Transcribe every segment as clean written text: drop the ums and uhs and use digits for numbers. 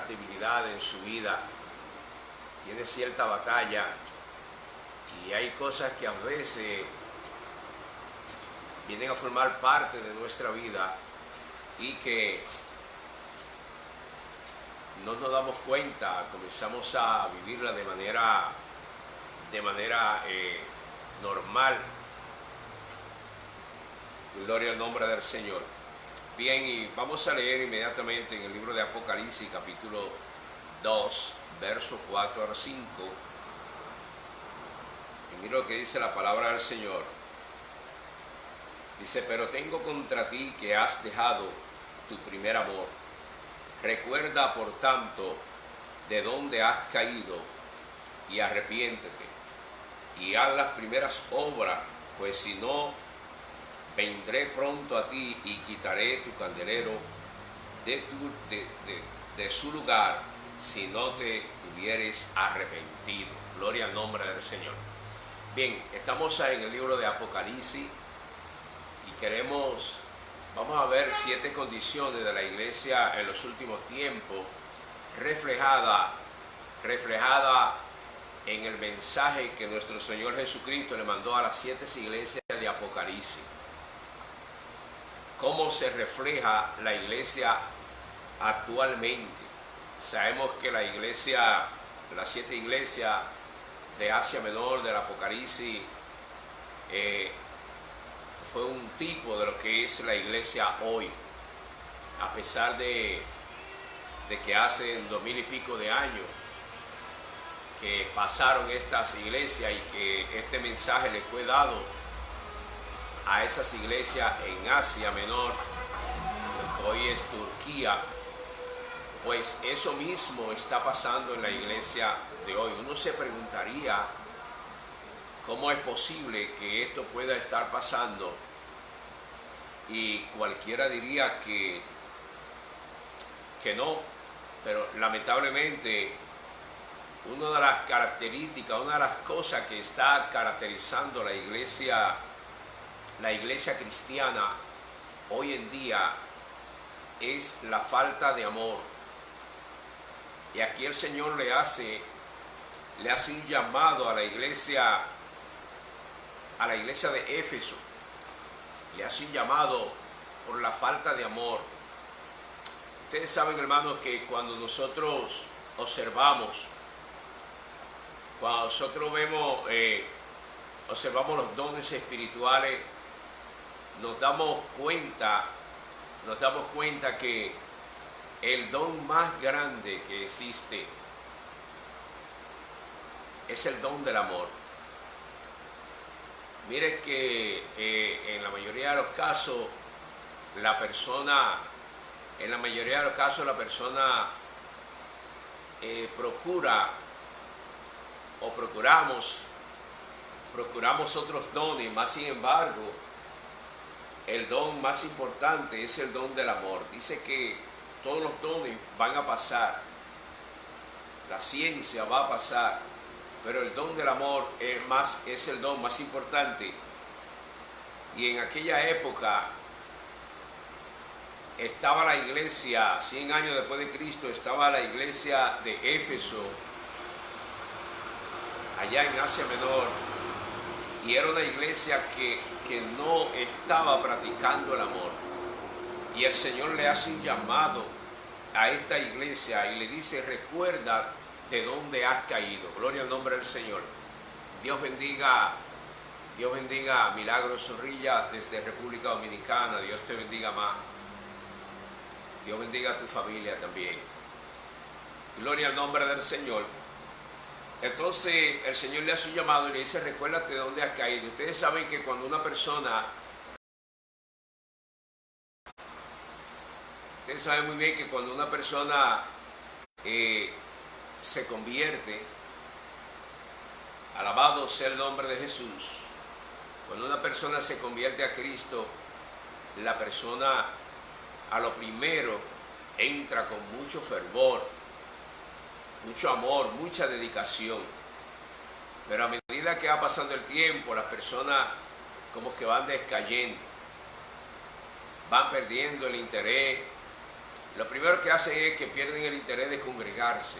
ciertas debilidades en su vida, tiene cierta batalla, y hay cosas que a veces vienen a formar parte de nuestra vida y que no nos damos cuenta, comenzamos a vivirla de manera normal. Gloria al nombre del Señor. Bien, y vamos a leer inmediatamente en el libro de Apocalipsis, capítulo 2, verso 4 al 5. Y mira lo que dice la palabra del Señor. Dice: pero tengo contra ti que has dejado tu primer amor. Recuerda, por tanto, de dónde has caído, y arrepiéntete, y haz las primeras obras, pues si no, vendré pronto a ti y quitaré tu candelero de su lugar, si no te hubieres arrepentido. Gloria al nombre del Señor. Bien, estamos en el libro de Apocalipsis y vamos a ver 7 condiciones de la iglesia en los últimos tiempos, reflejada en el mensaje que nuestro Señor Jesucristo le mandó a las 7 iglesias de Apocalipsis. ¿Cómo se refleja la iglesia actualmente? Sabemos que las 7 iglesias de Asia Menor, del Apocalipsis, fue un tipo de lo que es la iglesia hoy, a pesar de que hace 2000 y pico de años que pasaron estas iglesias y que este mensaje le fue dado a esas iglesias en Asia Menor, que hoy es Turquía. Pues eso mismo está pasando en la iglesia de hoy. Uno se preguntaría cómo es posible que esto pueda estar pasando, y cualquiera diría que no, pero lamentablemente una de las características, una de las cosas que está caracterizando la iglesia cristiana hoy en día es la falta de amor. Y aquí el Señor le hace un llamado a la iglesia de Éfeso. Le hace un llamado por la falta de amor. Ustedes saben, hermanos, que cuando nosotros observamos los dones espirituales, nos damos cuenta que el don más grande que existe es el don del amor. Mire que en la mayoría de los casos la persona procuramos otros dones, más sin embargo el don más importante es el don del amor. Dice que todos los dones van a pasar, la ciencia va a pasar, pero el don del amor es el don más importante. Y en aquella época estaba la iglesia, 100 años después de Cristo, estaba la iglesia de Éfeso, allá en Asia Menor, y era una iglesia que no estaba practicando el amor. Y el Señor le hace un llamado a esta iglesia y le dice: recuerda de dónde has caído. Gloria al nombre del Señor. Dios bendiga a Milagros Zorrilla desde República Dominicana. Dios te bendiga más. Dios bendiga a tu familia también. Gloria al nombre del Señor. Entonces el Señor le hace un llamado y le dice: recuérdate de dónde has caído. Ustedes saben que cuando una persona, ustedes saben muy bien que cuando una persona se convierte, alabado sea el nombre de Jesús, cuando una persona se convierte a Cristo, la persona a lo primero entra con mucho fervor, mucho amor, mucha dedicación. Pero a medida que va pasando el tiempo, las personas como que van descayendo, van perdiendo el interés, Lo primero que hacen es que pierden el interés de congregarse.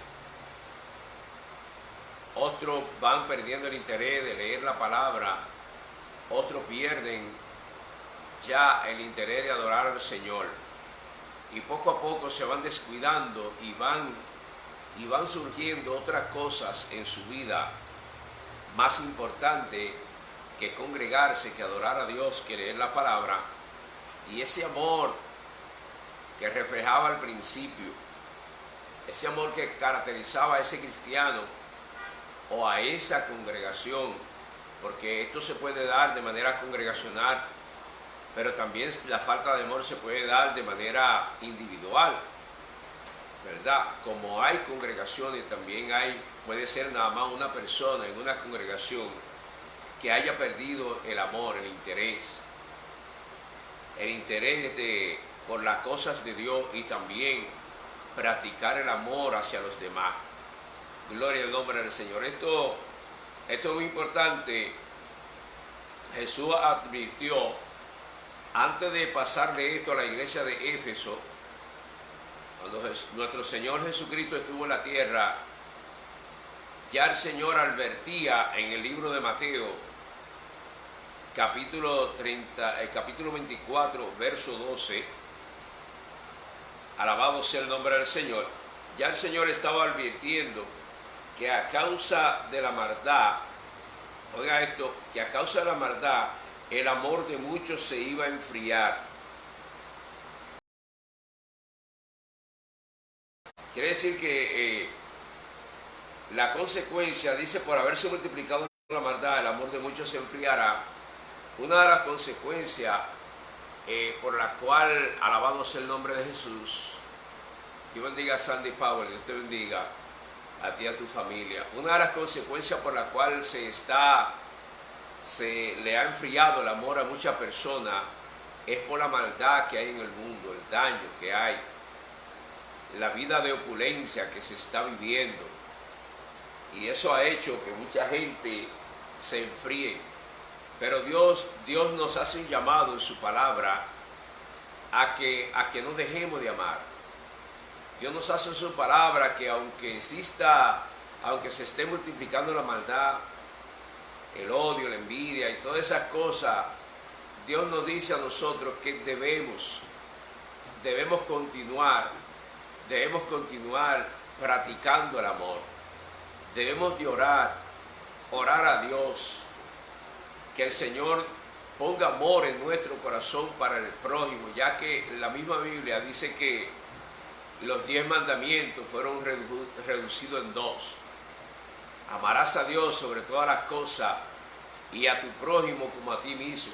Otros van perdiendo el interés de leer la palabra. Otros pierden ya el interés de adorar al Señor. Y poco a poco se van descuidando y van surgiendo otras cosas en su vida más importantes que congregarse, que adorar a Dios, que leer la palabra. Y ese amor que reflejaba al principio, ese amor que caracterizaba a ese cristiano o a esa congregación, porque esto se puede dar de manera congregacional, pero también la falta de amor se puede dar de manera individual, ¿verdad? Como hay congregaciones, también puede ser nada más una persona en una congregación que haya perdido el amor, el interés por las cosas de Dios y también practicar el amor hacia los demás. Gloria al nombre del Señor. Esto es muy importante. Jesús advirtió, antes de pasarle esto a la iglesia de Éfeso, cuando nuestro Señor Jesucristo estuvo en la tierra, ya el Señor advertía en el libro de Mateo, capítulo 24, verso 12, alabado sea el nombre del Señor, ya el Señor estaba advirtiendo que a causa de la maldad, oiga esto, que a causa de la maldad, el amor de muchos se iba a enfriar. Quiere decir que la consecuencia, dice, por haberse multiplicado la maldad, el amor de muchos se enfriará. Una de las consecuencias por la cual, alabado sea el nombre de Jesús, que bendiga a Sandy Powell, Dios te bendiga a ti y a tu familia. Una de las consecuencias por la cual se le ha enfriado el amor a muchas personas es por la maldad que hay en el mundo, el daño que hay, la vida de opulencia que se está viviendo. Y eso ha hecho que mucha gente se enfríe. Pero Dios nos hace un llamado en su palabra a que no dejemos de amar. Dios nos hace en su palabra que aunque se esté multiplicando la maldad, el odio, la envidia y todas esas cosas, Dios nos dice a nosotros que debemos continuar practicando el amor. Debemos de orar a Dios, que el Señor ponga amor en nuestro corazón para el prójimo, ya que la misma Biblia dice que los 10 mandamientos fueron reducidos en 2. Amarás a Dios sobre todas las cosas y a tu prójimo como a ti mismo.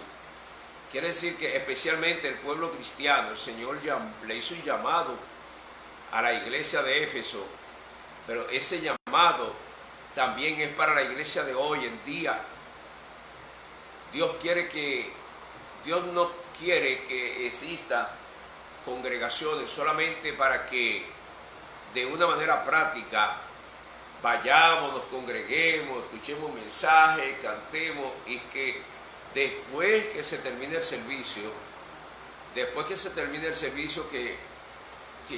Quiere decir que especialmente el pueblo cristiano, el Señor le hizo un llamado a la iglesia de Éfeso, pero ese llamado también es para la iglesia de hoy en día. Dios no quiere que existan congregaciones solamente para que de una manera práctica vayamos, nos congreguemos, escuchemos mensajes, cantemos y que después que se termine el servicio, que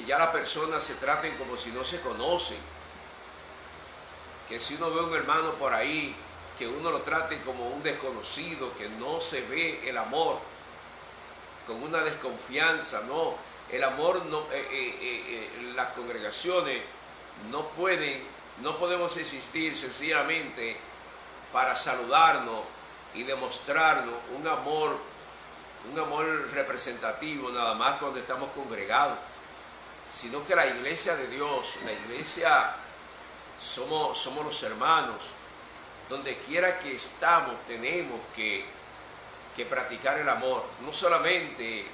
ya las personas se traten como si no se conocen. Que si uno ve a un hermano por ahí, que uno lo trate como un desconocido, que no se ve el amor, con una desconfianza. No, el amor no, las congregaciones no podemos existir sencillamente para saludarnos y demostrarnos un amor representativo nada más cuando estamos congregados, sino que la iglesia de Dios, la iglesia somos los hermanos. Donde quiera que estamos tenemos que practicar el amor, no solamente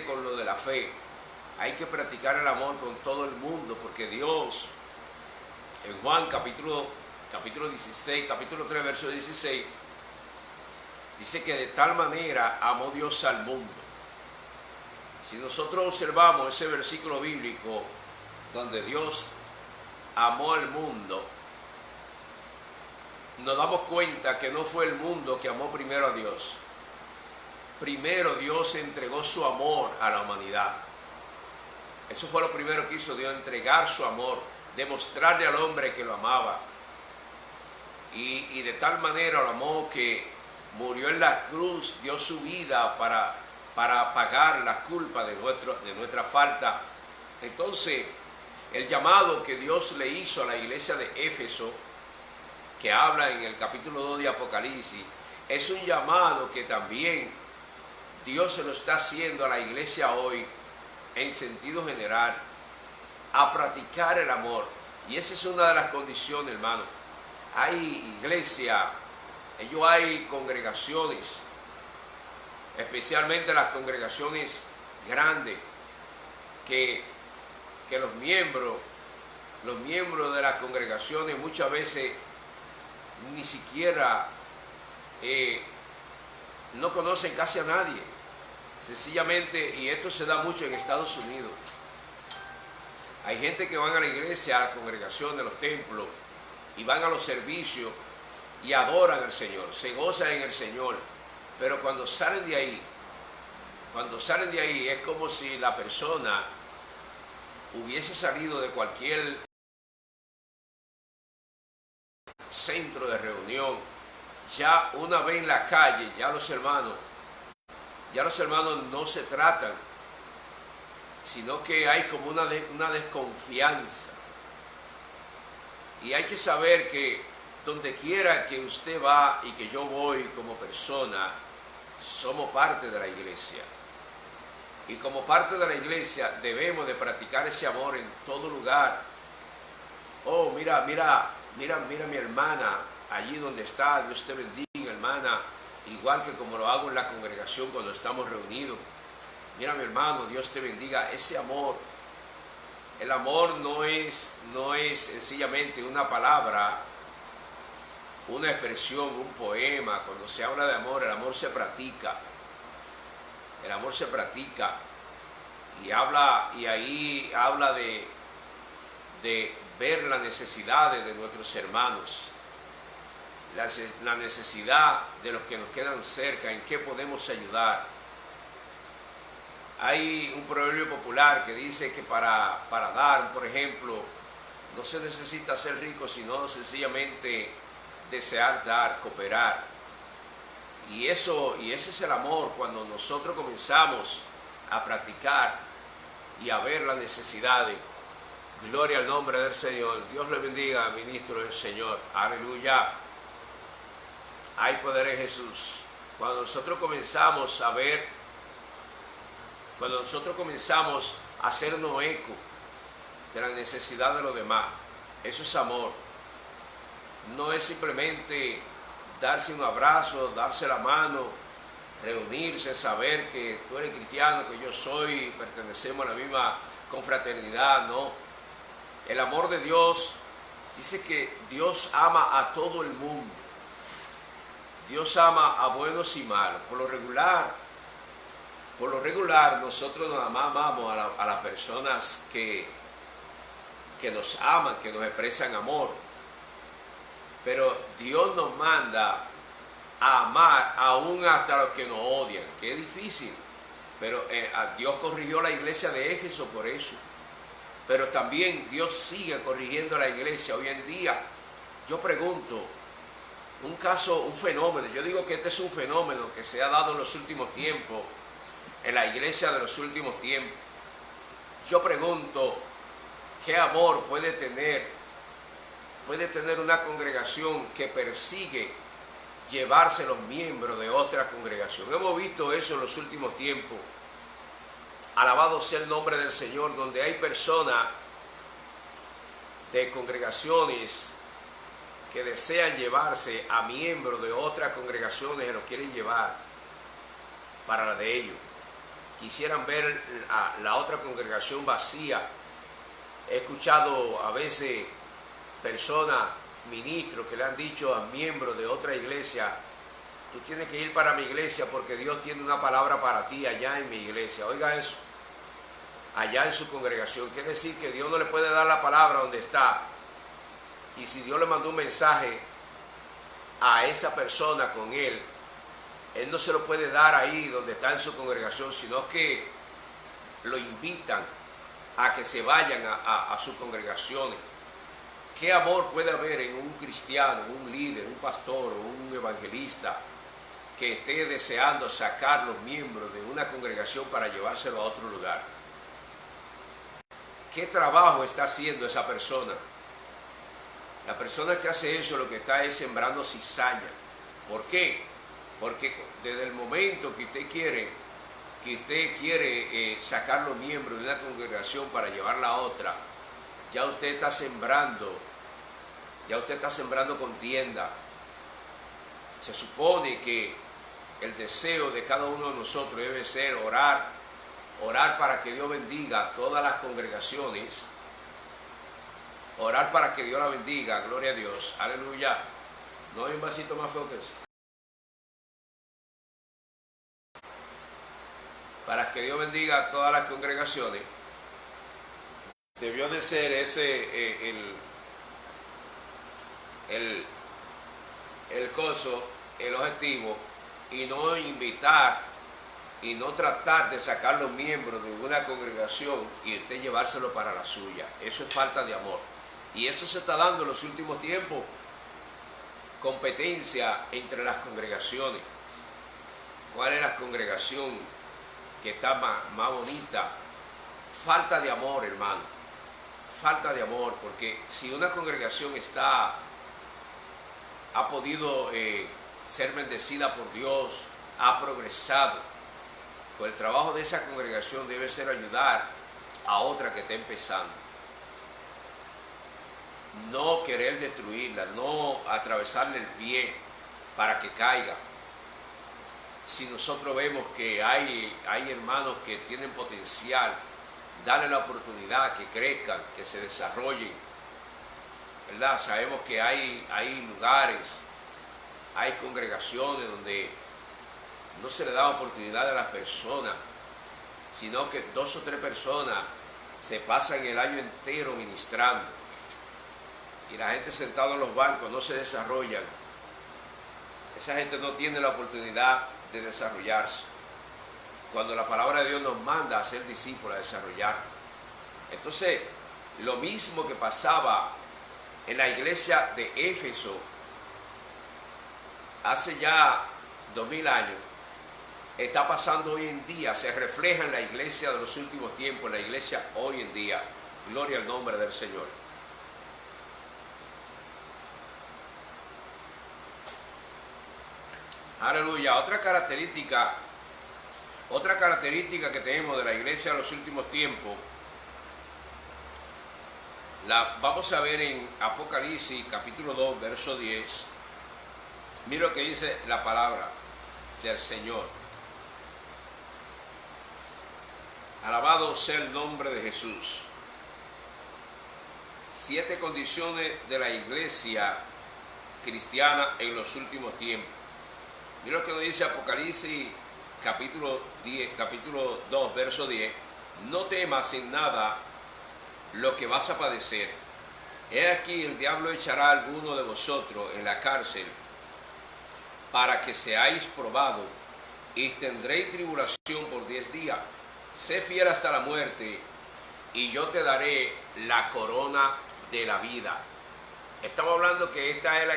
con lo de la fe. Hay que practicar el amor con todo el mundo, porque Dios, en Juan capítulo 16, capítulo 3, verso 16, dice que de tal manera amó Dios al mundo. Si nosotros observamos ese versículo bíblico donde Dios amó al mundo, nos damos cuenta que no fue el mundo que amó primero a Dios. Primero Dios entregó su amor a la humanidad. Eso fue lo primero que hizo Dios, entregar su amor, demostrarle al hombre que lo amaba. Y de tal manera lo amó que murió en la cruz, dio su vida para pagar la culpa de nuestra falta. Entonces, el llamado que Dios le hizo a la iglesia de Éfeso, que habla en el capítulo 2 de Apocalipsis, es un llamado que también Dios se lo está haciendo a la iglesia hoy en sentido general, a practicar el amor. Y esa es una de las condiciones, hermano. Hay iglesia, hay congregaciones, especialmente las congregaciones grandes, que los miembros de las congregaciones muchas veces ni siquiera no conocen casi a nadie. Sencillamente, y esto se da mucho en Estados Unidos, hay gente que van a la iglesia, a la congregación de los templos, y van a los servicios y adoran al Señor, se gozan en el Señor, pero cuando salen de ahí es como si la persona hubiese salido de cualquier centro de reunión. Ya una vez en la calle, ya los hermanos no se tratan, sino que hay como una desconfianza. Y hay que saber que donde quiera que usted va y que yo voy como persona, somos parte de la iglesia. Y como parte de la iglesia debemos de practicar ese amor en todo lugar. Oh, mira mi hermana allí donde está, Dios te bendiga, hermana, igual que como lo hago en la congregación cuando estamos reunidos. Mira mi hermano, Dios te bendiga. Ese amor, el amor no es sencillamente una palabra, una expresión, un poema. Cuando se habla de amor, el amor se practica. El amor se practica y ahí habla de ver las necesidades de nuestros hermanos, la necesidad de los que nos quedan cerca, en qué podemos ayudar. Hay un proverbio popular que dice que para dar, por ejemplo, no se necesita ser rico, sino sencillamente desear dar, cooperar. Y ese es el amor, cuando nosotros comenzamos a practicar y a ver las necesidades. Gloria al nombre del Señor. Dios le bendiga, ministro del Señor. Aleluya. Hay poder en Jesús. Cuando nosotros comenzamos a ver, cuando nosotros comenzamos a hacernos eco de la necesidad de los demás, eso es amor. No es simplemente darse un abrazo, darse la mano, reunirse, saber que tú eres cristiano, que yo soy, pertenecemos a la misma confraternidad, no. El amor de Dios dice que Dios ama a todo el mundo. Dios ama a buenos y malos. Por lo regular nosotros nada más amamos a las personas que nos aman, que nos expresan amor. Pero Dios nos manda a amar aún hasta los que nos odian, que es difícil. Pero Dios corrigió la iglesia de Éfeso por eso. Pero también Dios sigue corrigiendo a la iglesia hoy en día. Yo pregunto, un fenómeno, yo digo que este es un fenómeno que se ha dado en los últimos tiempos, en la iglesia de los últimos tiempos. Yo pregunto, ¿qué amor puede tener una congregación que persigue llevarse los miembros de otra congregación? Hemos visto eso en los últimos tiempos. Alabado sea el nombre del Señor, donde hay personas de congregaciones que desean llevarse a miembros de otras congregaciones, que los quieren llevar para la de ellos. Quisieran ver a la otra congregación vacía. He escuchado a veces personas, ministros, que le han dicho a miembros de otra iglesia: tú tienes que ir para mi iglesia porque Dios tiene una palabra para ti allá en mi iglesia. Oiga eso, allá en su congregación. Quiere decir que Dios no le puede dar la palabra donde está. Y si Dios le mandó un mensaje a esa persona con él no se lo puede dar ahí donde está en su congregación, sino que lo invitan a que se vayan a sus congregaciones. ¿Qué amor puede haber en un cristiano, un líder, un pastor o un evangelista que esté deseando sacar los miembros de una congregación para llevárselo a otro lugar? ¿Qué trabajo está haciendo esa persona? La persona que hace eso lo que está es sembrando cizaña. ¿Por qué? Porque desde el momento que usted quiere sacar los miembros de una congregación para llevarla a otra, ya usted está sembrando contienda. Se supone que el deseo de cada uno de nosotros debe ser orar para que Dios bendiga todas las congregaciones, orar para que Dios la bendiga, gloria a Dios, aleluya. No hay un vasito más feo que eso. Para que Dios bendiga a todas las congregaciones, debió de ser ese el objetivo, y no invitar y no tratar de sacar los miembros de una congregación y usted llevárselo para la suya. Eso es falta de amor. Y eso se está dando en los últimos tiempos. Competencia entre las congregaciones. ¿Cuál es la congregación que está más bonita? Falta de amor, hermano. Falta de amor, porque si una congregación ha podido ser bendecida por Dios, ha progresado, pues el trabajo de esa congregación debe ser ayudar a otra que está empezando. No querer destruirla, no atravesarle el pie para que caiga. Si nosotros vemos que hay hermanos que tienen potencial, darle la oportunidad, que crezcan, que se desarrollen, ¿verdad? Sabemos que hay lugares, hay congregaciones donde no se le da oportunidad a las personas, sino que 2 o 3 personas se pasan el año entero ministrando y la gente sentada en los bancos no se desarrollan. Esa gente no tiene la oportunidad de desarrollarse, cuando la palabra de Dios nos manda a ser discípulos, a desarrollar. Entonces, lo mismo que pasaba en la iglesia de Éfeso hace ya 2000 años, está pasando hoy en día, se refleja en la iglesia de los últimos tiempos, en la iglesia hoy en día. Gloria al nombre del Señor. Aleluya. Otra característica que tenemos de la iglesia de los últimos tiempos, la vamos a ver en Apocalipsis capítulo 2, verso 10. Mira lo que dice la palabra del Señor. Alabado sea el nombre de Jesús. 7 condiciones de la iglesia cristiana en los últimos tiempos. Mira lo que nos dice Apocalipsis capítulo 2, verso 10. No temas en nada lo que vas a padecer. He aquí, el diablo echará a alguno de vosotros en la cárcel para que seáis probados, y tendréis tribulación por 10 días. Sé fiel hasta la muerte, y yo te daré la corona de la vida. Estamos hablando que esta es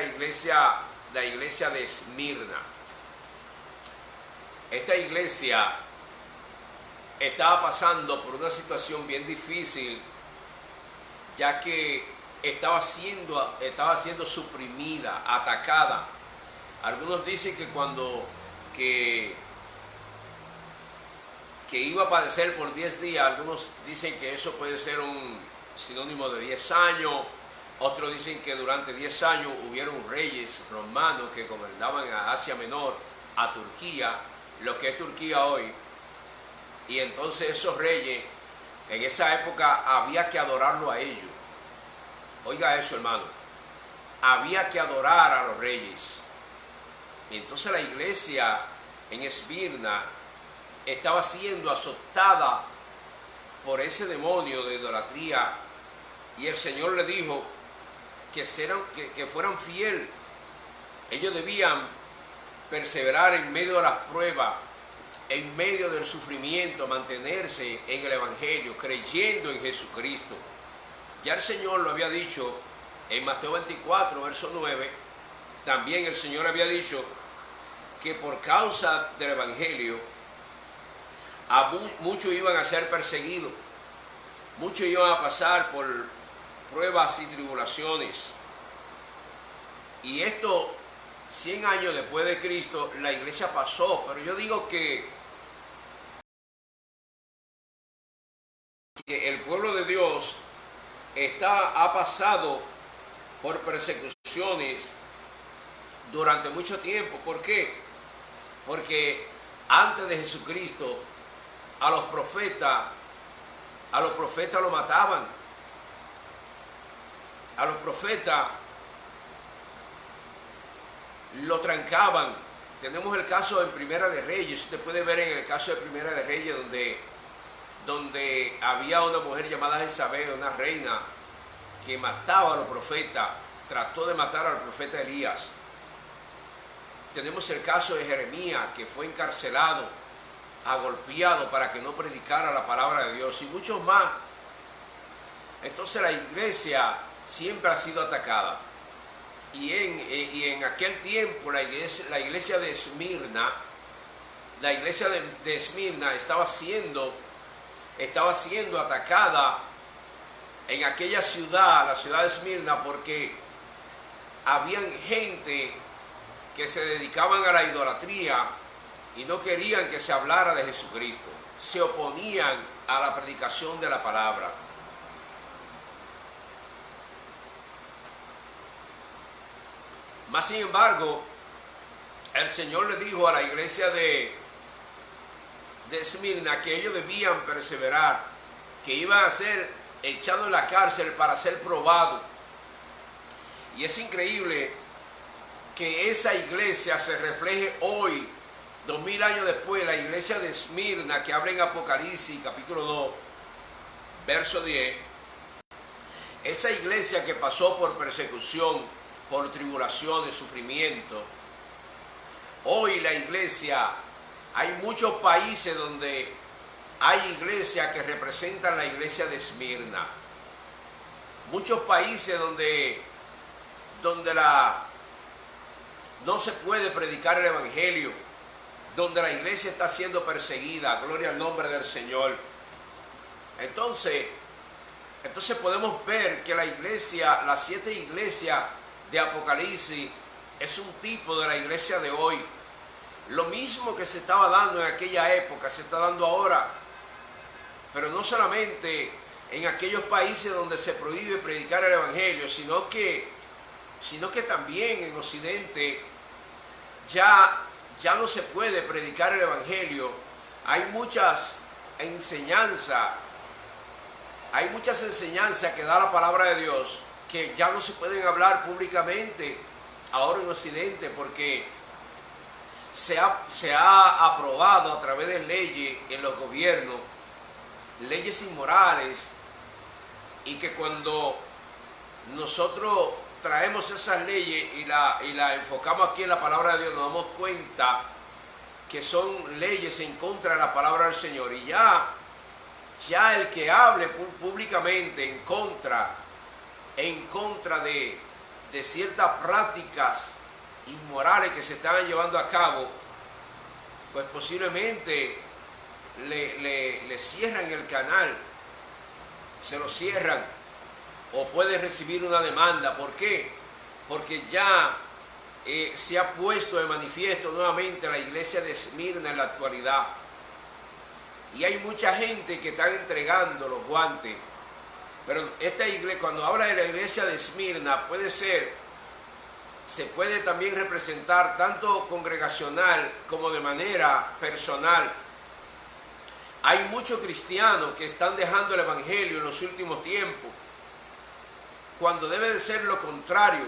la iglesia de Esmirna. Esta iglesia estaba pasando por una situación bien difícil, ya que estaba siendo suprimida, atacada. Algunos dicen que iba a padecer por 10 días, algunos dicen que eso puede ser un sinónimo de 10 años, otros dicen que durante 10 años hubieron reyes romanos que gobernaban a Asia Menor, a Turquía, lo que es Turquía hoy, y entonces esos reyes, en esa época había que adorarlo a ellos. Oiga eso, hermano, había que adorar a los reyes. Y entonces la iglesia en Esmirna estaba siendo azotada por ese demonio de idolatría, y el Señor le dijo que fueran fieles. Ellos debían perseverar en medio de las pruebas, en medio del sufrimiento, mantenerse en el Evangelio, creyendo en Jesucristo. Ya el Señor lo había dicho en Mateo 24, verso 9. También el Señor había dicho que por causa del Evangelio muchos iban a ser perseguidos, muchos iban a pasar por pruebas y tribulaciones. Y esto 100 años después de Cristo, la iglesia pasó, pero yo digo que el pueblo de Dios ha pasado por persecuciones durante mucho tiempo. ¿Por qué? Porque antes de Jesucristo a los profetas lo mataban. A los profetas lo trancaban. Tenemos el caso en Primera de Reyes. Usted puede ver en el caso de Primera de Reyes donde había una mujer llamada Jezabel, una reina, que mataba a los profetas, trató de matar al profeta Elías. Tenemos el caso de Jeremías, que fue encarcelado, agolpeado para que no predicara la palabra de Dios, y muchos más. Entonces la iglesia siempre ha sido atacada. Y en aquel tiempo la iglesia de Esmirna, estaba siendo atacada en aquella ciudad, la ciudad de Esmirna, porque habían gente que se dedicaban a la idolatría y no querían que se hablara de Jesucristo. Se oponían a la predicación de la palabra. Mas sin embargo, el Señor le dijo a la iglesia de Esmirna que ellos debían perseverar, que iban a ser echados en la cárcel para ser probados. Y es increíble que esa iglesia se refleje hoy, 2000 años después, la iglesia de Esmirna, que habla en Apocalipsis capítulo 2, verso 10. Esa iglesia que pasó por persecución, por tribulaciones, sufrimiento. Hoy la iglesia, hay muchos países donde hay iglesias que representan la iglesia de Esmirna. Muchos países donde no se puede predicar el evangelio, donde la iglesia está siendo perseguida. Gloria al nombre del Señor. Entonces podemos ver que la iglesia, las 7 iglesias de Apocalipsis, es un tipo de la iglesia de hoy. Lo mismo que se estaba dando en aquella época se está dando ahora, pero no solamente en aquellos países donde se prohíbe predicar el evangelio, sino que también en Occidente ya no se puede predicar el evangelio. Hay muchas enseñanzas que da la palabra de Dios que ya no se pueden hablar públicamente ahora en Occidente, porque se ha aprobado a través de leyes en los gobiernos, leyes inmorales, y que cuando nosotros traemos esas leyes y la enfocamos aquí en la palabra de Dios, nos damos cuenta que son leyes en contra de la palabra del Señor. Y ya el que hable públicamente en contra de ciertas prácticas inmorales que se estaban llevando a cabo, pues posiblemente le cierran el canal, se lo cierran, o puede recibir una demanda. ¿Por qué? Porque ya se ha puesto de manifiesto nuevamente la iglesia de Esmirna en la actualidad, y hay mucha gente que está entregando los guantes. Pero esta iglesia, cuando habla de la iglesia de Esmirna, se puede también representar tanto congregacional como de manera personal. Hay muchos cristianos que están dejando el evangelio en los últimos tiempos, cuando debe de ser lo contrario.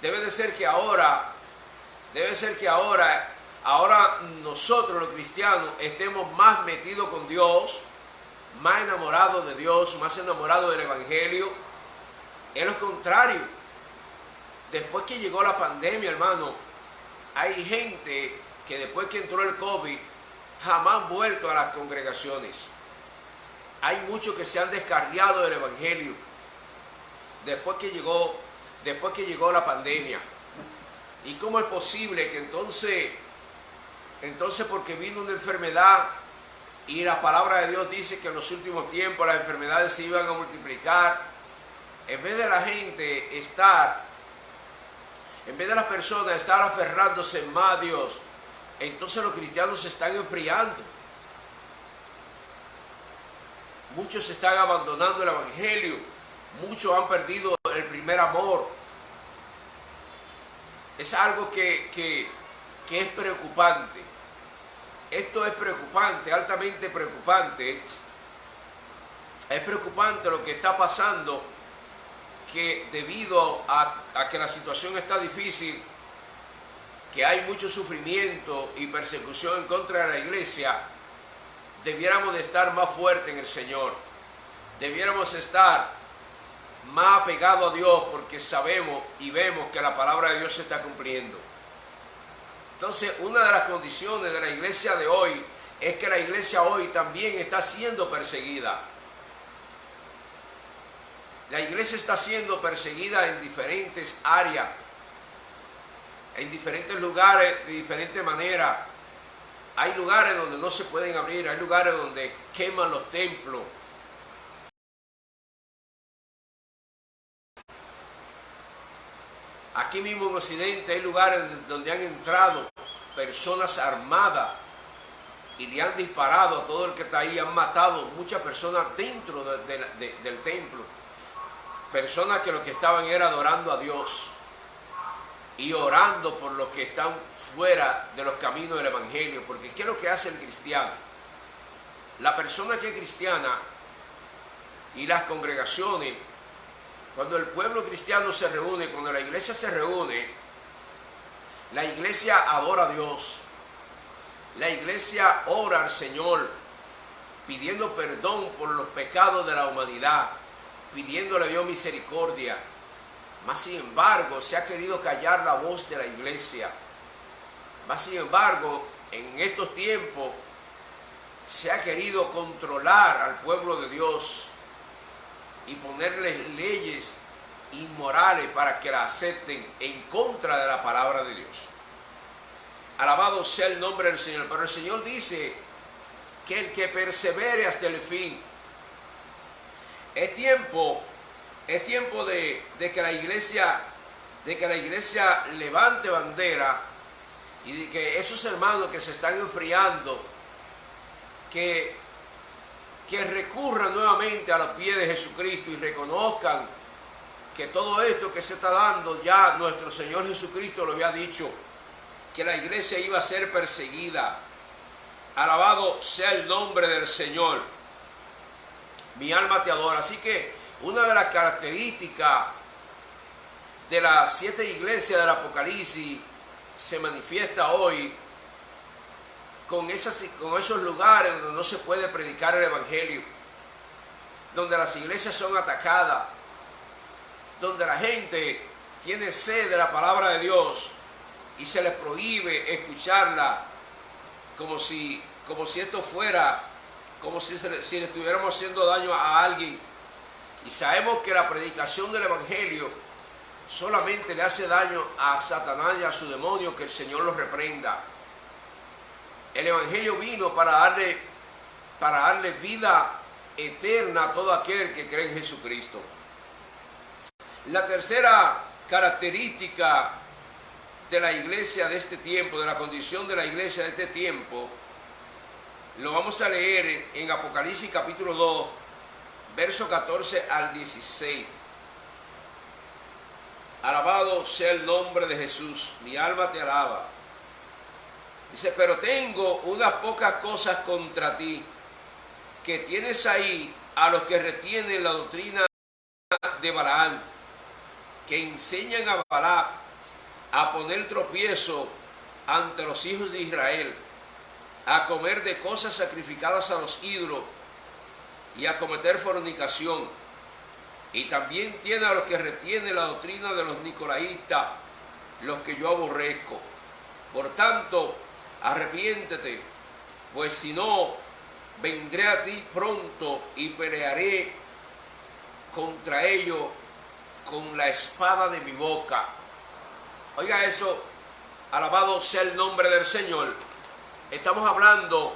Debe ser que ahora nosotros los cristianos estemos más metidos con Dios, más enamorados de Dios, más enamorados del evangelio. Es lo contrario. Después que llegó la pandemia, hermano, hay gente que después que entró el COVID jamás han vuelto a las congregaciones. Hay muchos que se han descarriado del evangelio después que llegó la pandemia. ¿Y cómo es posible que entonces porque vino una enfermedad y la palabra de Dios dice que en los últimos tiempos las enfermedades se iban a multiplicar, en vez de las personas estar aferrándose más a Dios, entonces los cristianos se están enfriando? Muchos están abandonando el evangelio, muchos han perdido el primer amor. Es algo que es preocupante. Esto es preocupante, altamente preocupante. Es preocupante lo que está pasando, que debido a que la situación está difícil, que hay mucho sufrimiento y persecución en contra de la iglesia, debiéramos de estar más fuertes en el Señor. Debiéramos estar más apegados a Dios, porque sabemos y vemos que la palabra de Dios se está cumpliendo. Entonces, una de las condiciones de la iglesia de hoy es que la iglesia hoy también está siendo perseguida. La iglesia está siendo perseguida en diferentes áreas, en diferentes lugares, de diferente manera. Hay lugares donde no se pueden abrir, hay lugares donde queman los templos. Aquí mismo en Occidente hay lugares donde han entrado personas armadas y le han disparado a todo el que está ahí, han matado muchas personas dentro del templo. Personas que lo que estaban era adorando a Dios y orando por los que están fuera de los caminos del evangelio. Porque ¿qué es lo que hace el cristiano? La persona que es cristiana y las congregaciones, cuando el pueblo cristiano se reúne, cuando la iglesia se reúne, la iglesia adora a Dios. La iglesia ora al Señor, pidiendo perdón por los pecados de la humanidad, pidiéndole a Dios misericordia. Mas sin embargo, se ha querido callar la voz de la iglesia. Mas sin embargo, en estos tiempos, se ha querido controlar al pueblo de Dios y ponerles leyes inmorales para que la acepten en contra de la palabra de Dios. Alabado sea el nombre del Señor. Pero el Señor dice que el que persevere hasta el fin. Es tiempo de que la iglesia levante bandera y de que esos hermanos que se están enfriando, que recurran nuevamente a los pies de Jesucristo y reconozcan que todo esto que se está dando, ya nuestro Señor Jesucristo lo había dicho, que la iglesia iba a ser perseguida. Alabado sea el nombre del Señor. Mi alma te adora. Así que una de las características de las 7 iglesias del Apocalipsis se manifiesta hoy con esos lugares donde no se puede predicar el evangelio, donde las iglesias son atacadas, donde la gente tiene sed de la palabra de Dios y se les prohíbe escucharla, como si esto fuera, como si le estuviéramos haciendo daño a alguien. Y sabemos que la predicación del evangelio solamente le hace daño a Satanás y a su demonio, que el Señor los reprenda. El evangelio vino para darle vida eterna a todo aquel que cree en Jesucristo. La tercera característica de la iglesia de este tiempo, de la condición de la iglesia de este tiempo, lo vamos a leer en Apocalipsis capítulo 2, verso 14 al 16. Alabado sea el nombre de Jesús, mi alma te alaba. Dice, pero tengo unas pocas cosas contra ti, que tienes ahí a los que retienen la doctrina de Balaam, que enseñan a Balac a poner tropiezo ante los hijos de Israel, a comer de cosas sacrificadas a los ídolos y a cometer fornicación. Y también tiene a los que retienen la doctrina de los nicolaítas, los que yo aborrezco. Por tanto, arrepiéntete, pues si no, vendré a ti pronto y pelearé contra ellos con la espada de mi boca. Oiga eso, alabado sea el nombre del Señor. Estamos hablando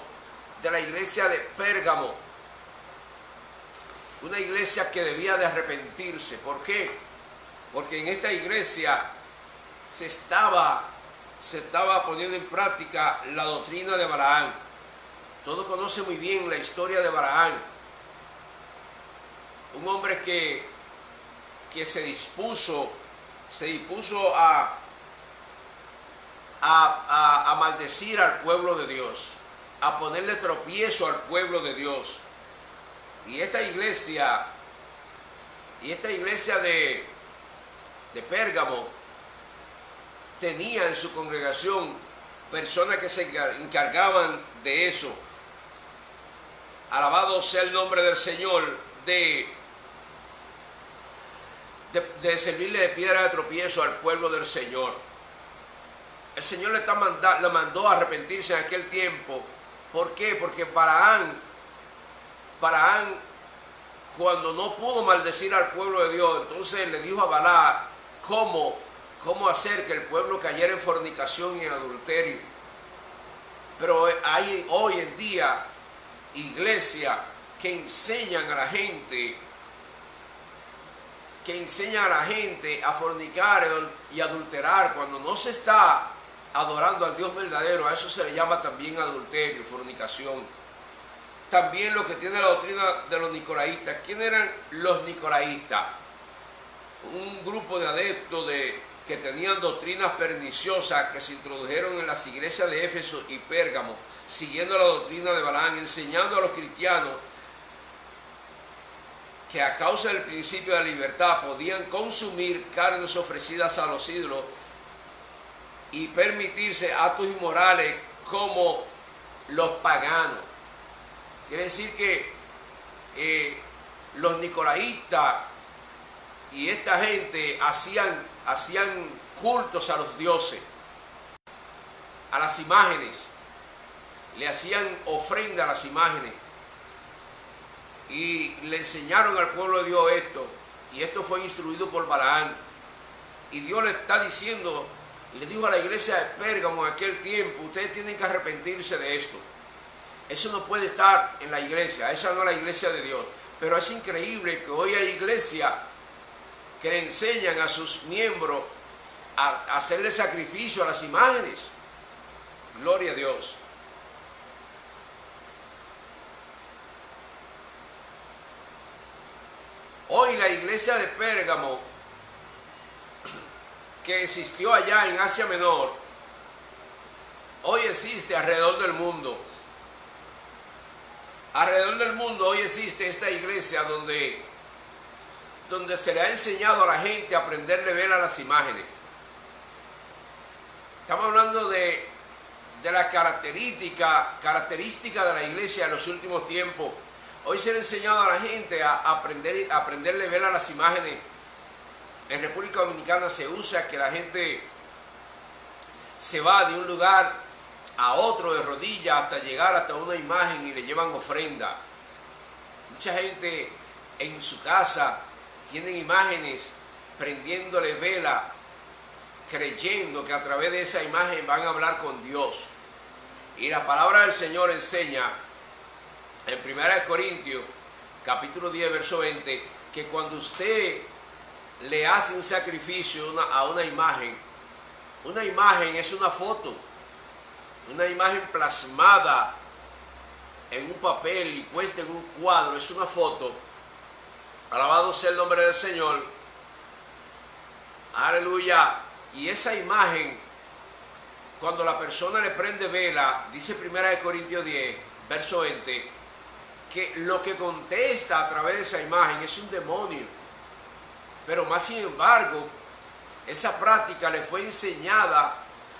de la iglesia de Pérgamo, una iglesia que debía de arrepentirse. ¿Por qué? Porque en esta iglesia se estaba poniendo en práctica la doctrina de Balaam. Todos conocen muy bien la historia de Balaam, un hombre que se dispuso a maldecir al pueblo de Dios, a ponerle tropiezo al pueblo de Dios. Y esta iglesia de Pérgamo tenía en su congregación personas que se encargaban de eso. Alabado sea el nombre del Señor, de servirle de piedra de tropiezo al pueblo del Señor. El Señor le mandó a arrepentirse en aquel tiempo. ¿Por qué? Porque Balaam, cuando no pudo maldecir al pueblo de Dios, entonces le dijo a Balaam cómo hacer que el pueblo cayera en fornicación y en adulterio. Pero hay hoy en día iglesias que enseñan a la gente a fornicar y adulterar cuando no se está adorando al Dios verdadero. A eso se le llama también adulterio, fornicación. También lo que tiene la doctrina de los nicolaítas. ¿Quién eran los nicolaítas? Un grupo de adeptos que tenían doctrinas perniciosas que se introdujeron en las iglesias de Éfeso y Pérgamo, siguiendo la doctrina de Balaam, enseñando a los cristianos que a causa del principio de la libertad podían consumir carnes ofrecidas a los ídolos y permitirse actos inmorales como los paganos. Quiere decir que los nicolaítas y esta gente hacían cultos a los dioses, a las imágenes, le hacían ofrenda a las imágenes. Y le enseñaron al pueblo de Dios esto, y esto fue instruido por Balaam. Y Dios le está diciendo, le dijo a la iglesia de Pérgamo en aquel tiempo: ustedes tienen que arrepentirse de esto. Eso no puede estar en la iglesia, esa no es la iglesia de Dios. Pero es increíble que hoy hay iglesias que le enseñan a sus miembros a hacerle sacrificio a las imágenes. Gloria a Dios. Hoy la iglesia de Pérgamo, que existió allá en Asia Menor, hoy existe alrededor del mundo. Alrededor del mundo hoy existe esta iglesia donde se le ha enseñado a la gente a aprenderle vela a las imágenes. Estamos hablando de la característica de la iglesia en los últimos tiempos. Hoy se le ha enseñado a la gente a aprenderle vela a las imágenes. En República Dominicana se usa que la gente se va de un lugar a otro de rodillas hasta llegar hasta una imagen y le llevan ofrenda. Mucha gente en su casa tienen imágenes prendiéndole vela, creyendo que a través de esa imagen van a hablar con Dios. Y la palabra del Señor enseña en 1 Corintios, capítulo 10, verso 20, que cuando usted le hace un sacrificio a una imagen es una foto, una imagen plasmada en un papel y puesta en un cuadro, es una foto. Alabado sea el nombre del Señor. Aleluya. Y esa imagen, cuando la persona le prende vela, dice 1 Corintios 10, verso 20, que lo que contesta a través de esa imagen es un demonio. Pero más sin embargo, esa práctica le fue enseñada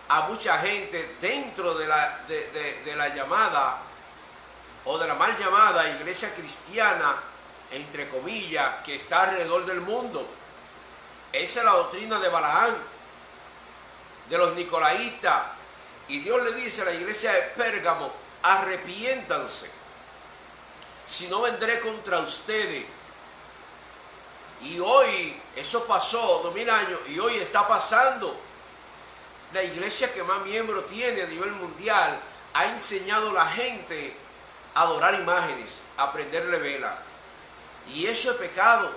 a mucha gente dentro de la llamada o de la mal llamada iglesia cristiana, entre comillas, que está alrededor del mundo. Esa es la doctrina de Balaam, de los nicolaítas. Y Dios le dice a la iglesia de Pérgamo: arrepiéntanse, si no vendré contra ustedes. Y hoy, eso pasó 2000 años y hoy está pasando. La iglesia que más miembros tiene a nivel mundial ha enseñado a la gente a adorar imágenes, a prenderle vela. Y eso es pecado,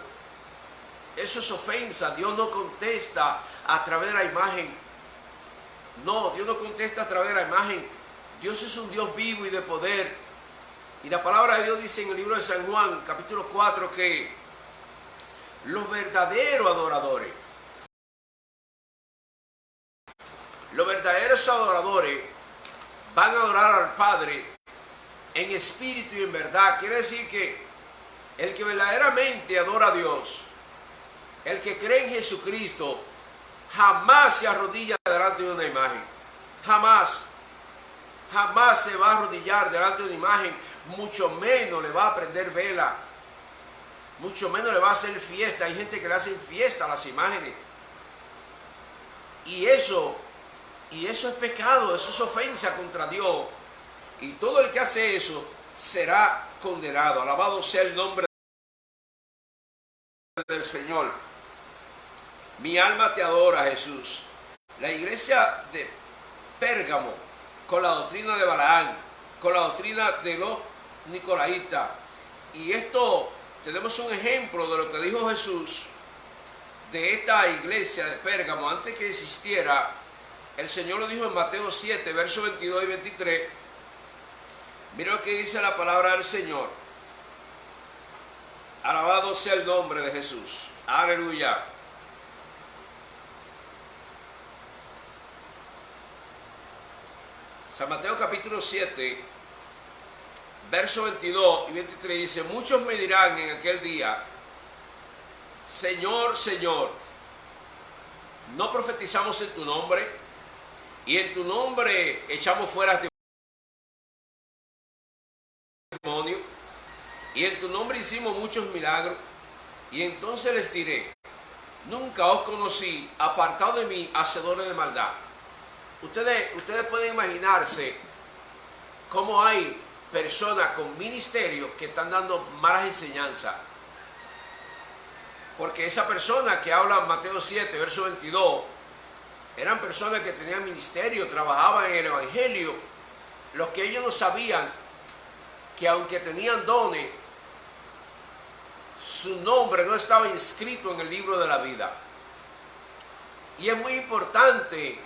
eso es ofensa. Dios no contesta a través de la imagen. No, Dios no contesta a través de la imagen. Dios es un Dios vivo y de poder. Y la palabra de Dios dice en el libro de San Juan, capítulo 4, que los verdaderos adoradores, van a adorar al Padre en espíritu y en verdad. Quiere decir que el que verdaderamente adora a Dios, el que cree en Jesucristo, jamás se arrodilla delante de una imagen. Jamás se va a arrodillar delante de una imagen, mucho menos le va a prender vela, mucho menos le va a hacer fiesta. Hay gente que le hacen fiesta a las imágenes. Y eso es pecado, eso es ofensa contra Dios. Y todo el que hace eso será condenado. Alabado sea el nombre del Señor. Mi alma te adora, Jesús. La iglesia de Pérgamo, con la doctrina de Balaam, con la doctrina de los nicolaitas. Y esto, tenemos un ejemplo de lo que dijo Jesús de esta iglesia de Pérgamo antes que existiera. El Señor lo dijo en Mateo 7, versos 22 y 23. Mira lo que dice la palabra del Señor. Alabado sea el nombre de Jesús. Aleluya. San Mateo capítulo 7, versos 22 y 23 dice: muchos me dirán en aquel día, Señor, Señor, ¿no profetizamos en tu nombre? Y en tu nombre echamos fuera demonios, y en tu nombre hicimos muchos milagros. Y entonces les diré, nunca os conocí, apartado de mí, hacedores de maldad. Ustedes pueden imaginarse cómo hay personas con ministerios que están dando malas enseñanzas. Porque esa persona que habla en Mateo 7, verso 22, eran personas que tenían ministerio, trabajaban en el evangelio. Los que ellos no sabían que aunque tenían dones, su nombre no estaba inscrito en el libro de la vida. Y es muy importante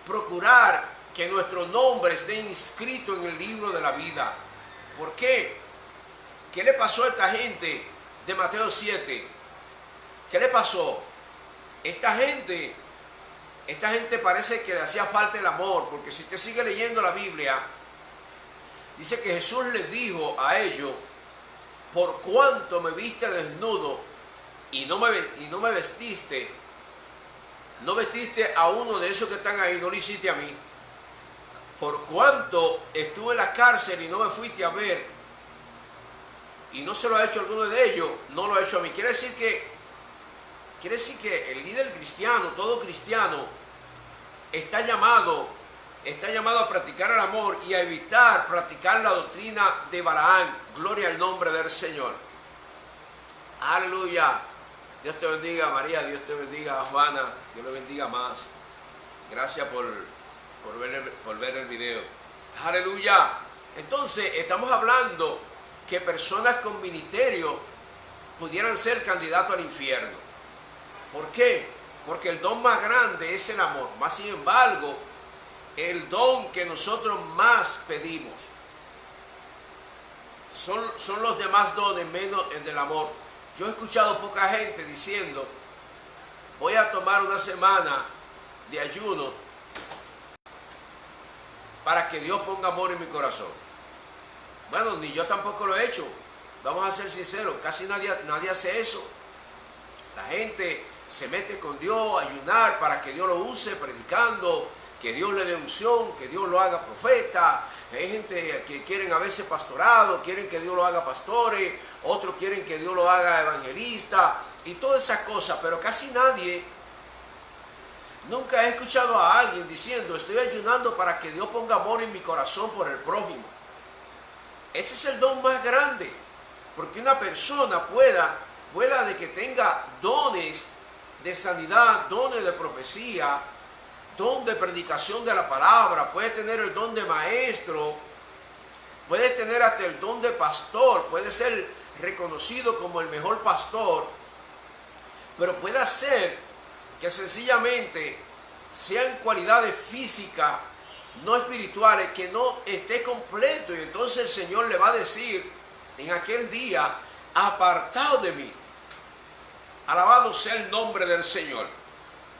procurar que nuestro nombre esté inscrito en el libro de la vida. ¿Por qué? ¿Qué le pasó a esta gente de Mateo 7? ¿Qué le pasó? Esta gente parece que le hacía falta el amor, porque si usted sigue leyendo la Biblia, dice que Jesús les dijo a ellos: por cuanto me viste desnudo y no me vestiste, no vestiste a uno de esos que están ahí, no lo hiciste a mí. Por cuanto estuve en la cárcel y no me fuiste a ver, y no se lo ha hecho a alguno de ellos, no lo ha hecho a mí. Quiere decir que el líder cristiano, todo cristiano, está llamado a practicar el amor y a evitar practicar la doctrina de Balaam. Gloria al nombre del Señor. Aleluya. Dios te bendiga, María. Dios te bendiga, Juana. Dios le bendiga más. Gracias por ver el video. Aleluya. Entonces, estamos hablando que personas con ministerio pudieran ser candidatos al infierno. ¿Por qué? Porque el don más grande es el amor. Más sin embargo, el don que nosotros más pedimos son los demás dones, menos el del amor. Yo he escuchado poca gente diciendo: voy a tomar una semana de ayuno para que Dios ponga amor en mi corazón. Bueno, ni yo tampoco lo he hecho. Vamos a ser sinceros, casi nadie hace eso. La gente se mete con Dios a ayunar para que Dios lo use predicando, que Dios le dé unción, que Dios lo haga profeta. Hay gente que quieren a veces pastorado, quieren que Dios lo haga pastores, otros quieren que Dios lo haga evangelista y todas esas cosas, pero casi nadie Nunca he escuchado a alguien diciendo, estoy ayunando para que Dios ponga amor en mi corazón por el prójimo. Ese es el don más grande, porque una persona pueda de que tenga dones de sanidad, dones de profecía, don de predicación de la palabra, puede tener el don de maestro, puede tener hasta el don de pastor, puede ser reconocido como el mejor pastor, pero puede ser que sencillamente sean cualidades físicas, no espirituales, que no esté completo, y entonces el Señor le va a decir en aquel día, apartado de mí, alabado sea el nombre del Señor.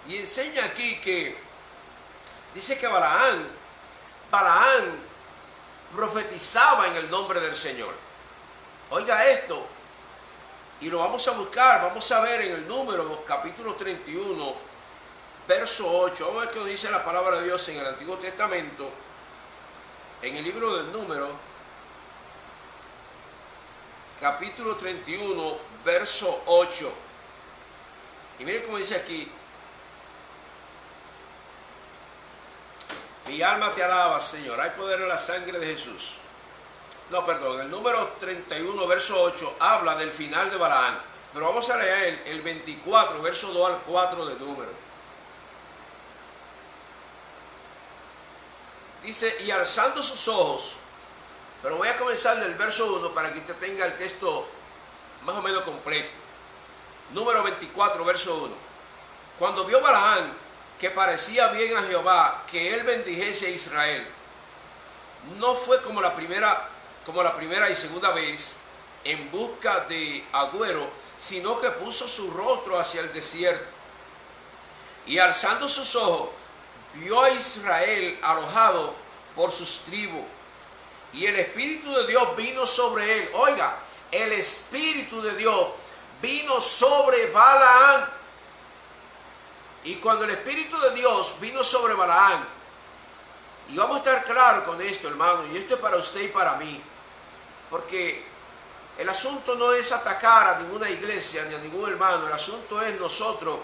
Y enseña aquí que dice que Balaán profetizaba en el nombre del Señor. Oiga esto, y lo vamos a buscar, vamos a ver en el Número capítulo 31, verso 8. Vamos a ver qué nos dice la palabra de Dios en el Antiguo Testamento, en el libro del Número, capítulo 31, verso 8. Y miren cómo dice aquí: mi alma te alaba, Señor. Hay poder en la sangre de Jesús. No, perdón, el Número 31, verso 8, habla del final de Balaán. Pero vamos a leer el 24, verso 2 al 4 del Número. Dice, y alzando sus ojos, pero voy a comenzar del verso 1 para que usted tenga el texto más o menos completo. Número 24, verso 1. Cuando vio Balaán que parecía bien a Jehová que él bendijese a Israel, no fue como la primera y segunda vez en busca de agüero, sino que puso su rostro hacia el desierto. Y alzando sus ojos, vio a Israel alojado por sus tribus. Y el Espíritu de Dios vino sobre él. Oiga, el Espíritu de Dios vino sobre Balaán. Y cuando el Espíritu de Dios vino sobre Balaán, y vamos a estar claros con esto, hermano, y esto es para usted y para mí, porque el asunto no es atacar a ninguna iglesia ni a ningún hermano. El asunto es nosotros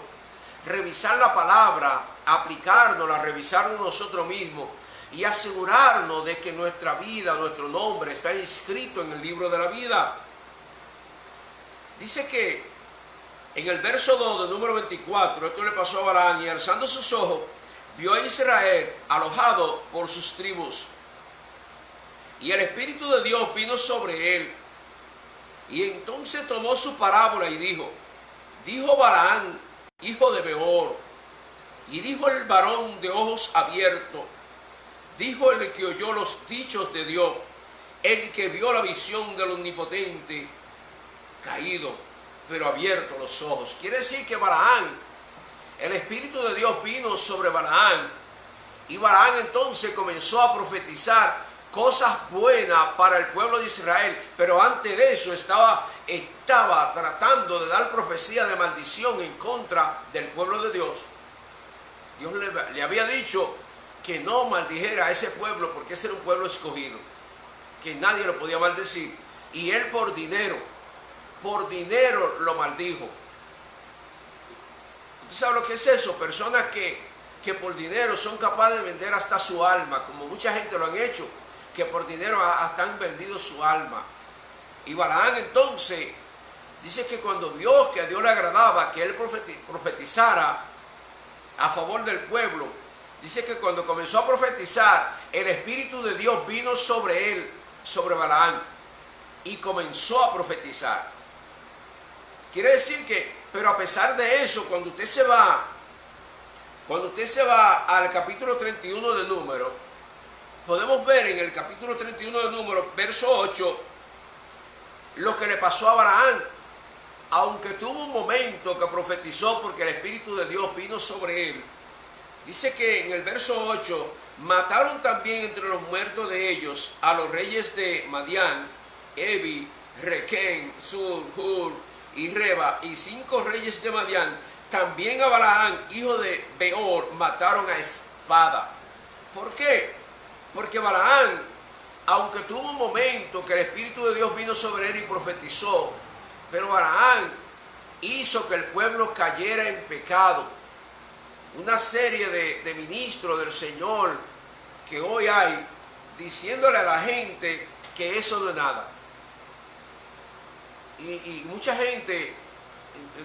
revisar la palabra, aplicárnosla, revisarnos nosotros mismos y asegurarnos de que nuestra vida, nuestro nombre está inscrito en el libro de la vida. Dice que en el verso 2 del Número 24, esto le pasó a Balaán, y alzando sus ojos, vio a Israel alojado por sus tribus. Y el Espíritu de Dios vino sobre él. Y entonces tomó su parábola y dijo Balaán, hijo de Beor, y dijo el varón de ojos abiertos, dijo el que oyó los dichos de Dios, el que vio la visión del Omnipotente, caído, pero abierto los ojos. Quiere decir que Balaán, el Espíritu de Dios vino sobre Balaán, y Balaán entonces comenzó a profetizar cosas buenas para el pueblo de Israel, pero antes de eso estaba tratando de dar profecía de maldición en contra del pueblo de Dios. Dios le había dicho que no maldijera a ese pueblo, porque ese era un pueblo escogido, que nadie lo podía maldecir, y él por dinero lo maldijo. ¿Usted sabe lo que es eso? Personas que por dinero son capaces de vender hasta su alma, como mucha gente lo han hecho, que por dinero hasta han vendido su alma. Y Balaán entonces dice que cuando vio que a Dios le agradaba que él profetizara a favor del pueblo, dice que cuando comenzó a profetizar, el Espíritu de Dios vino sobre él, sobre Balaán, y comenzó a profetizar. Quiere decir que, pero a pesar de eso, cuando usted se va al capítulo 31 de Números, podemos ver en el capítulo 31 de Números, verso 8, lo que le pasó a Balaán. Aunque tuvo un momento que profetizó porque el Espíritu de Dios vino sobre él, dice que en el verso 8, mataron también entre los muertos de ellos a los reyes de Madián, Evi, Requén, Sur, Hur y Reba, y 5 reyes de Madián. También a Balaán, hijo de Beor, mataron a espada. ¿Por qué? Porque Balaán, aunque tuvo un momento que el Espíritu de Dios vino sobre él y profetizó, pero Balaán hizo que el pueblo cayera en pecado. una serie de ministros del Señor que hoy hay, diciéndole a la gente que eso no es nada. Y mucha gente,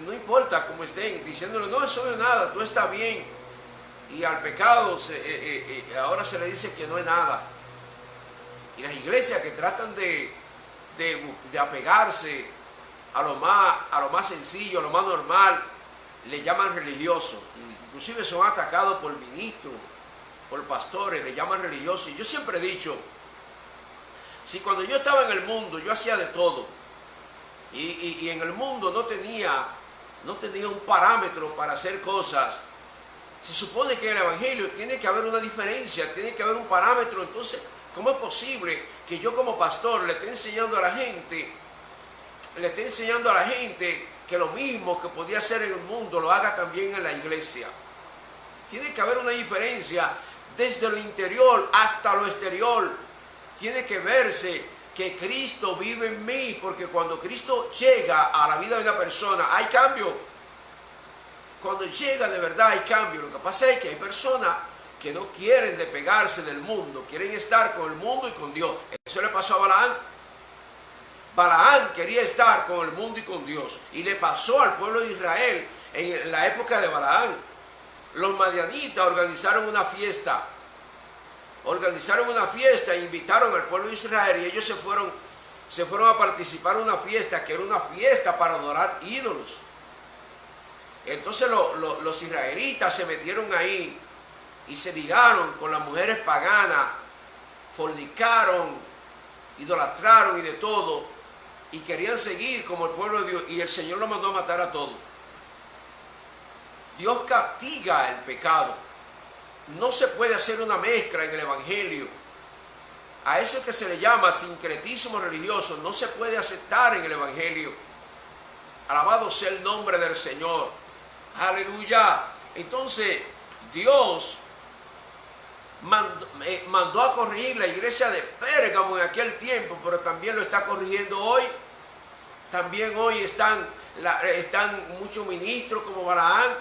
no importa cómo estén, diciéndole, no, eso no es nada, tú estás bien. Y al pecado ahora se le dice que no es nada. Y las iglesias que tratan de apegarse a lo más sencillo, a lo más normal, le llaman religioso. Inclusive son atacados por ministros, por pastores, le llaman religioso. Y yo siempre he dicho, si cuando yo estaba en el mundo yo hacía de todo, y en el mundo no tenía un parámetro para hacer cosas, se supone que en el Evangelio tiene que haber una diferencia, tiene que haber un parámetro. Entonces, ¿cómo es posible que yo como pastor le esté enseñando a la gente, que lo mismo que podía hacer en el mundo lo haga también en la iglesia? Tiene que haber una diferencia desde lo interior hasta lo exterior. Tiene que verse que Cristo vive en mí, porque cuando Cristo llega a la vida de una persona hay cambio. Cuando llega de verdad hay cambio. Lo que pasa es que hay personas que no quieren despegarse del mundo, quieren estar con el mundo y con Dios. Eso le pasó a Balaam. Balaam quería estar con el mundo y con Dios, y le pasó al pueblo de Israel en la época de Balaam. Los madianitas organizaron una fiesta e invitaron al pueblo de Israel, y ellos se fueron a participar en una fiesta que era una fiesta para adorar ídolos. Entonces los israelitas se metieron ahí y se ligaron con las mujeres paganas, fornicaron, idolatraron y de todo, y querían seguir como el pueblo de Dios, y el Señor los mandó a matar a todos. Dios castiga el pecado. No se puede hacer una mezcla en el Evangelio. A eso que se le llama sincretismo religioso no se puede aceptar en el Evangelio. Alabado sea el nombre del Señor. Aleluya. Entonces Dios mandó a corregir la iglesia de Pérgamo en aquel tiempo, pero también lo está corrigiendo hoy. También hoy están muchos ministros como Balaam.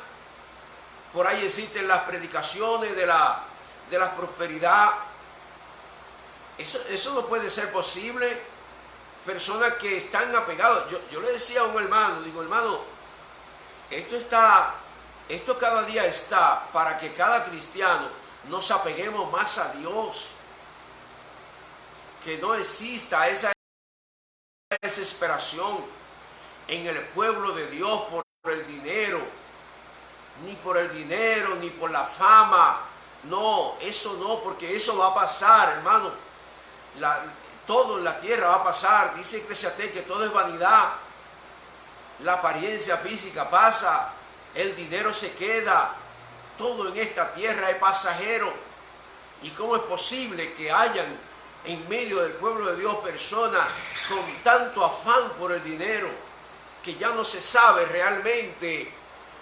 Por ahí existen las predicaciones de la prosperidad. Eso no puede ser posible. Personas que están apegadas. Yo le decía a un hermano, digo, hermano, esto cada día está para que cada cristiano nos apeguemos más a Dios. Que no exista esa desesperación en el pueblo de Dios por el dinero. Ni por el dinero, ni por la fama. No, eso no, porque eso va a pasar, hermano. Todo en la tierra va a pasar. Dice Eclesiastés que todo es vanidad. La apariencia física pasa, el dinero se queda. Todo en esta tierra es pasajero. ¿Y cómo es posible que hayan en medio del pueblo de Dios personas con tanto afán por el dinero, que ya no se sabe realmente?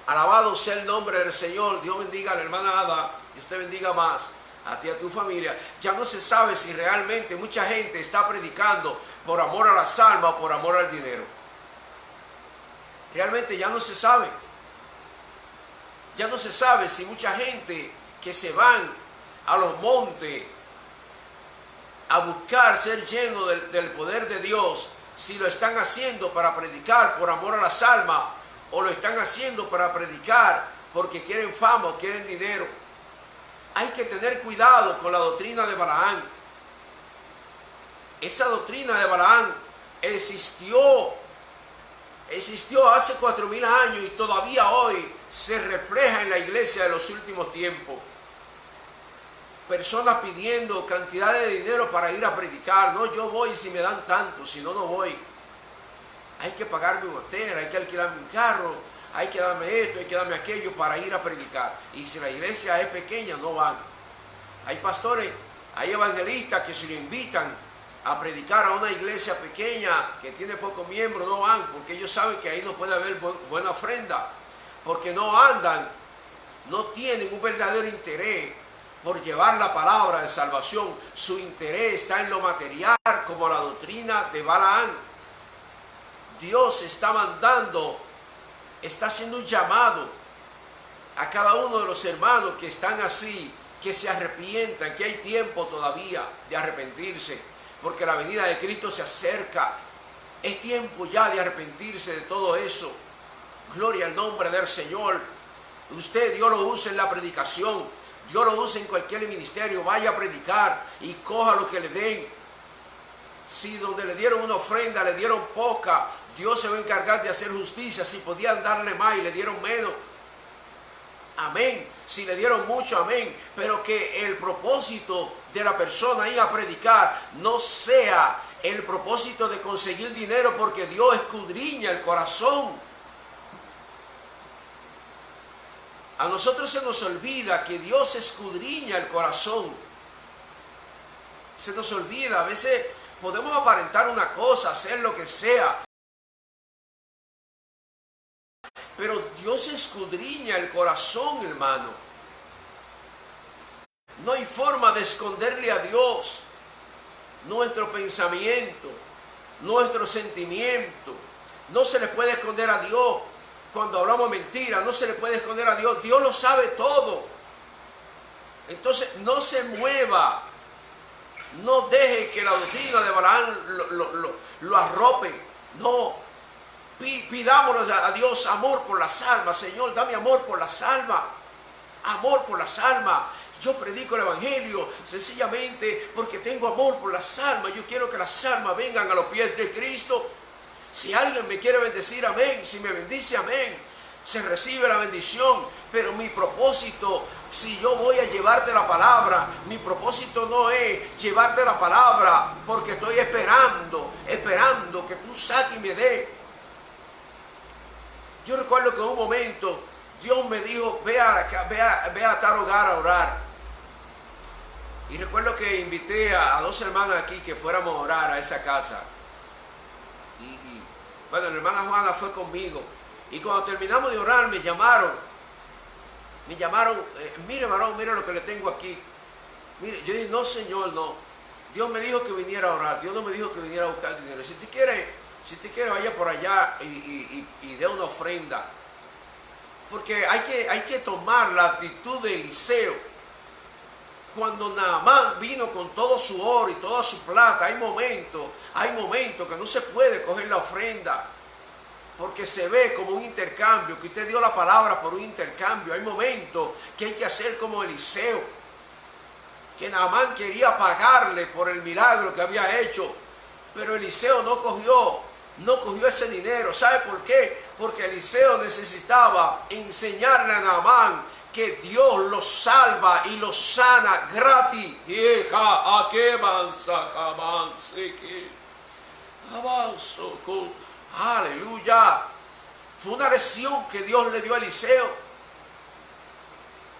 Alabado sea el nombre del Señor. Dios bendiga a la hermana Ada, y usted bendiga más a ti y a tu familia. Ya no se sabe si realmente mucha gente está predicando por amor a las almas o por amor al dinero. Realmente ya no se sabe. Ya no se sabe si mucha gente que se van a los montes a buscar ser lleno del poder de Dios, si lo están haciendo para predicar por amor a las almas, o lo están haciendo para predicar porque quieren fama o quieren dinero. Hay que tener cuidado con la doctrina de Balaam. Esa doctrina de Balaam existió hace 4000 años y todavía hoy se refleja en la iglesia de los últimos tiempos. Personas pidiendo cantidades de dinero para ir a predicar. No, yo voy si me dan tanto, si no, no voy. Hay que pagarme un hotel, hay que alquilarme un carro, hay que darme esto, hay que darme aquello para ir a predicar. Y si la iglesia es pequeña, no van. Hay pastores, hay evangelistas que si lo invitan a predicar a una iglesia pequeña que tiene pocos miembros, no van, porque ellos saben que ahí no puede haber buena ofrenda, porque no andan, no tienen un verdadero interés por llevar la palabra de salvación. Su interés está en lo material, como la doctrina de Balaam. Dios está mandando, está haciendo un llamado a cada uno de los hermanos que están así, que se arrepientan, que hay tiempo todavía de arrepentirse, porque la venida de Cristo se acerca. Es tiempo ya de arrepentirse de todo eso. Gloria al nombre del Señor. Usted, Dios lo usa en la predicación, Dios lo usa en cualquier ministerio. Vaya a predicar y coja lo que le den. Si donde le dieron una ofrenda le dieron poca, Dios se va a encargar de hacer justicia. Si podían darle más y le dieron menos, amén. Si le dieron mucho, amén. Pero que el propósito de la persona ir a predicar no sea el propósito de conseguir dinero, porque Dios escudriña el corazón. A nosotros se nos olvida que Dios escudriña el corazón. Se nos olvida. A veces podemos aparentar una cosa, hacer lo que sea, pero Dios escudriña el corazón, hermano. No hay forma de esconderle a Dios nuestro pensamiento, nuestro sentimiento. No se le puede esconder a Dios. Cuando hablamos mentira, no se le puede esconder a Dios. Dios lo sabe todo. Entonces, no se mueva. No deje que la doctrina de Balaam lo arrope. No. Pidámonos a Dios amor por las almas. Señor, dame amor por las almas. Amor por las almas. Yo predico el evangelio sencillamente porque tengo amor por las almas. Yo quiero que las almas vengan a los pies de Cristo. Si alguien me quiere bendecir, amén. Si me bendice, amén. Se recibe la bendición. Pero mi propósito, si yo voy a llevarte la palabra, mi propósito no es llevarte la palabra porque estoy esperando que tú saques y me des. Yo recuerdo que en un momento Dios me dijo, ve a tal hogar a orar. Y recuerdo que invité a dos hermanas aquí que fuéramos a orar a esa casa. Bueno, la hermana Juana fue conmigo. Y cuando terminamos de orar, me llamaron, mire varón, mire lo que le tengo aquí. Mire, yo dije, no señor, no. Dios me dijo que viniera a orar. Dios no me dijo que viniera a buscar dinero. Si usted quiere, vaya por allá y dé una ofrenda. Porque hay que tomar la actitud de Eliseo. Cuando Naamán vino con todo su oro y toda su plata, hay momentos que no se puede coger la ofrenda, porque se ve como un intercambio, que usted dio la palabra por un intercambio. Hay momentos que hay que hacer como Eliseo, que Naamán quería pagarle por el milagro que había hecho, pero Eliseo no cogió ese dinero. ¿Sabe por qué? Porque Eliseo necesitaba enseñarle a Naamán que Dios lo salva y lo sana gratis. Aleluya. Fue una lección que Dios le dio a Eliseo.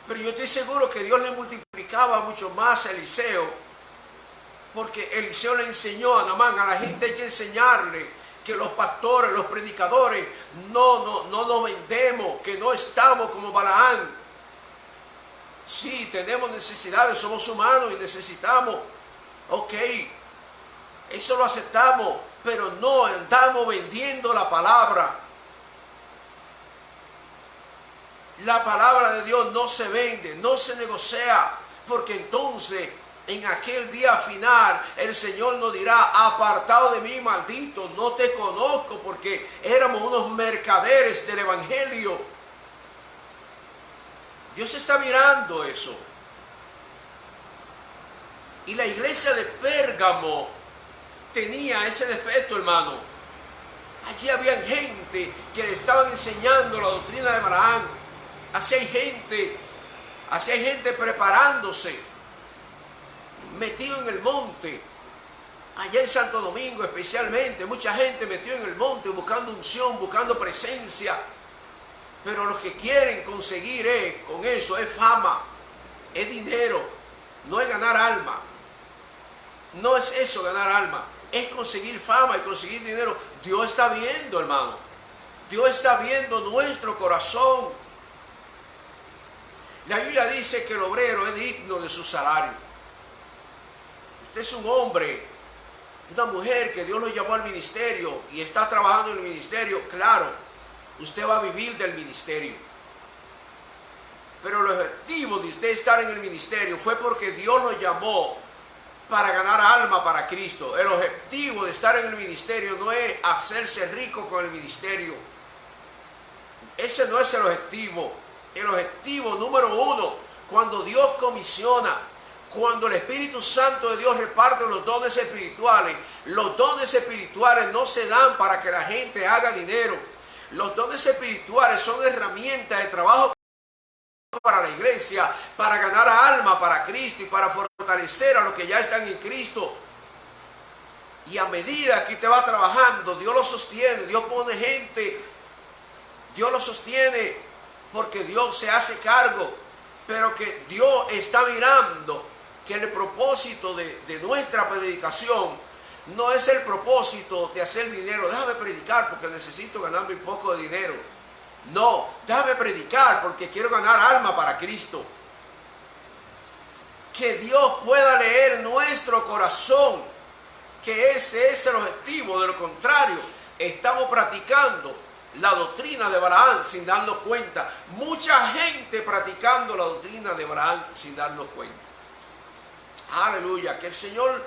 Pero yo estoy seguro que Dios le multiplicaba mucho más a Eliseo, porque Eliseo le enseñó a Naamán. A la gente hay que enseñarle que los pastores, los predicadores, no nos vendemos, que no estamos como Balaam. Sí, tenemos necesidades, somos humanos y necesitamos. Ok, eso lo aceptamos, pero no andamos vendiendo la palabra. La palabra de Dios no se vende, no se negocia, porque entonces en aquel día final el Señor nos dirá, apartado de mí, maldito, no te conozco, porque éramos unos mercaderes del evangelio. Dios está mirando eso. Y la iglesia de Pérgamo tenía ese defecto, hermano. Allí había gente que le estaban enseñando la doctrina de Balaam. Así hay gente preparándose, metido en el monte. Allá en Santo Domingo especialmente, mucha gente metido en el monte buscando unción, buscando presencia. Pero lo que quieren conseguir con eso es fama, es dinero, no es ganar alma. No es eso, ganar alma, es conseguir fama y conseguir dinero. Dios está viendo, hermano. Dios está viendo nuestro corazón. La Biblia dice que el obrero es digno de su salario. Usted es un hombre, una mujer que Dios lo llamó al ministerio y está trabajando en el ministerio, claro. Usted va a vivir del ministerio. Pero el objetivo de usted estar en el ministerio fue porque Dios lo llamó para ganar alma para Cristo. El objetivo de estar en el ministerio no es hacerse rico con el ministerio. Ese no es el objetivo. El objetivo número uno, cuando Dios comisiona, cuando el Espíritu Santo de Dios reparte los dones espirituales no se dan para que la gente haga dinero. Los dones espirituales son herramientas de trabajo para la iglesia, para ganar alma para Cristo y para fortalecer a los que ya están en Cristo. Y a medida que usted va trabajando, Dios lo sostiene, Dios pone gente, Dios lo sostiene porque Dios se hace cargo, pero que Dios está mirando que el propósito de nuestra predicación no es el propósito de hacer dinero. Déjame predicar porque necesito ganarme un poco de dinero. No, déjame predicar porque quiero ganar alma para Cristo. Que Dios pueda leer nuestro corazón, que ese es el objetivo. De lo contrario, estamos practicando la doctrina de Balaam sin darnos cuenta. Mucha gente practicando la doctrina de Balaam sin darnos cuenta. Aleluya, que el Señor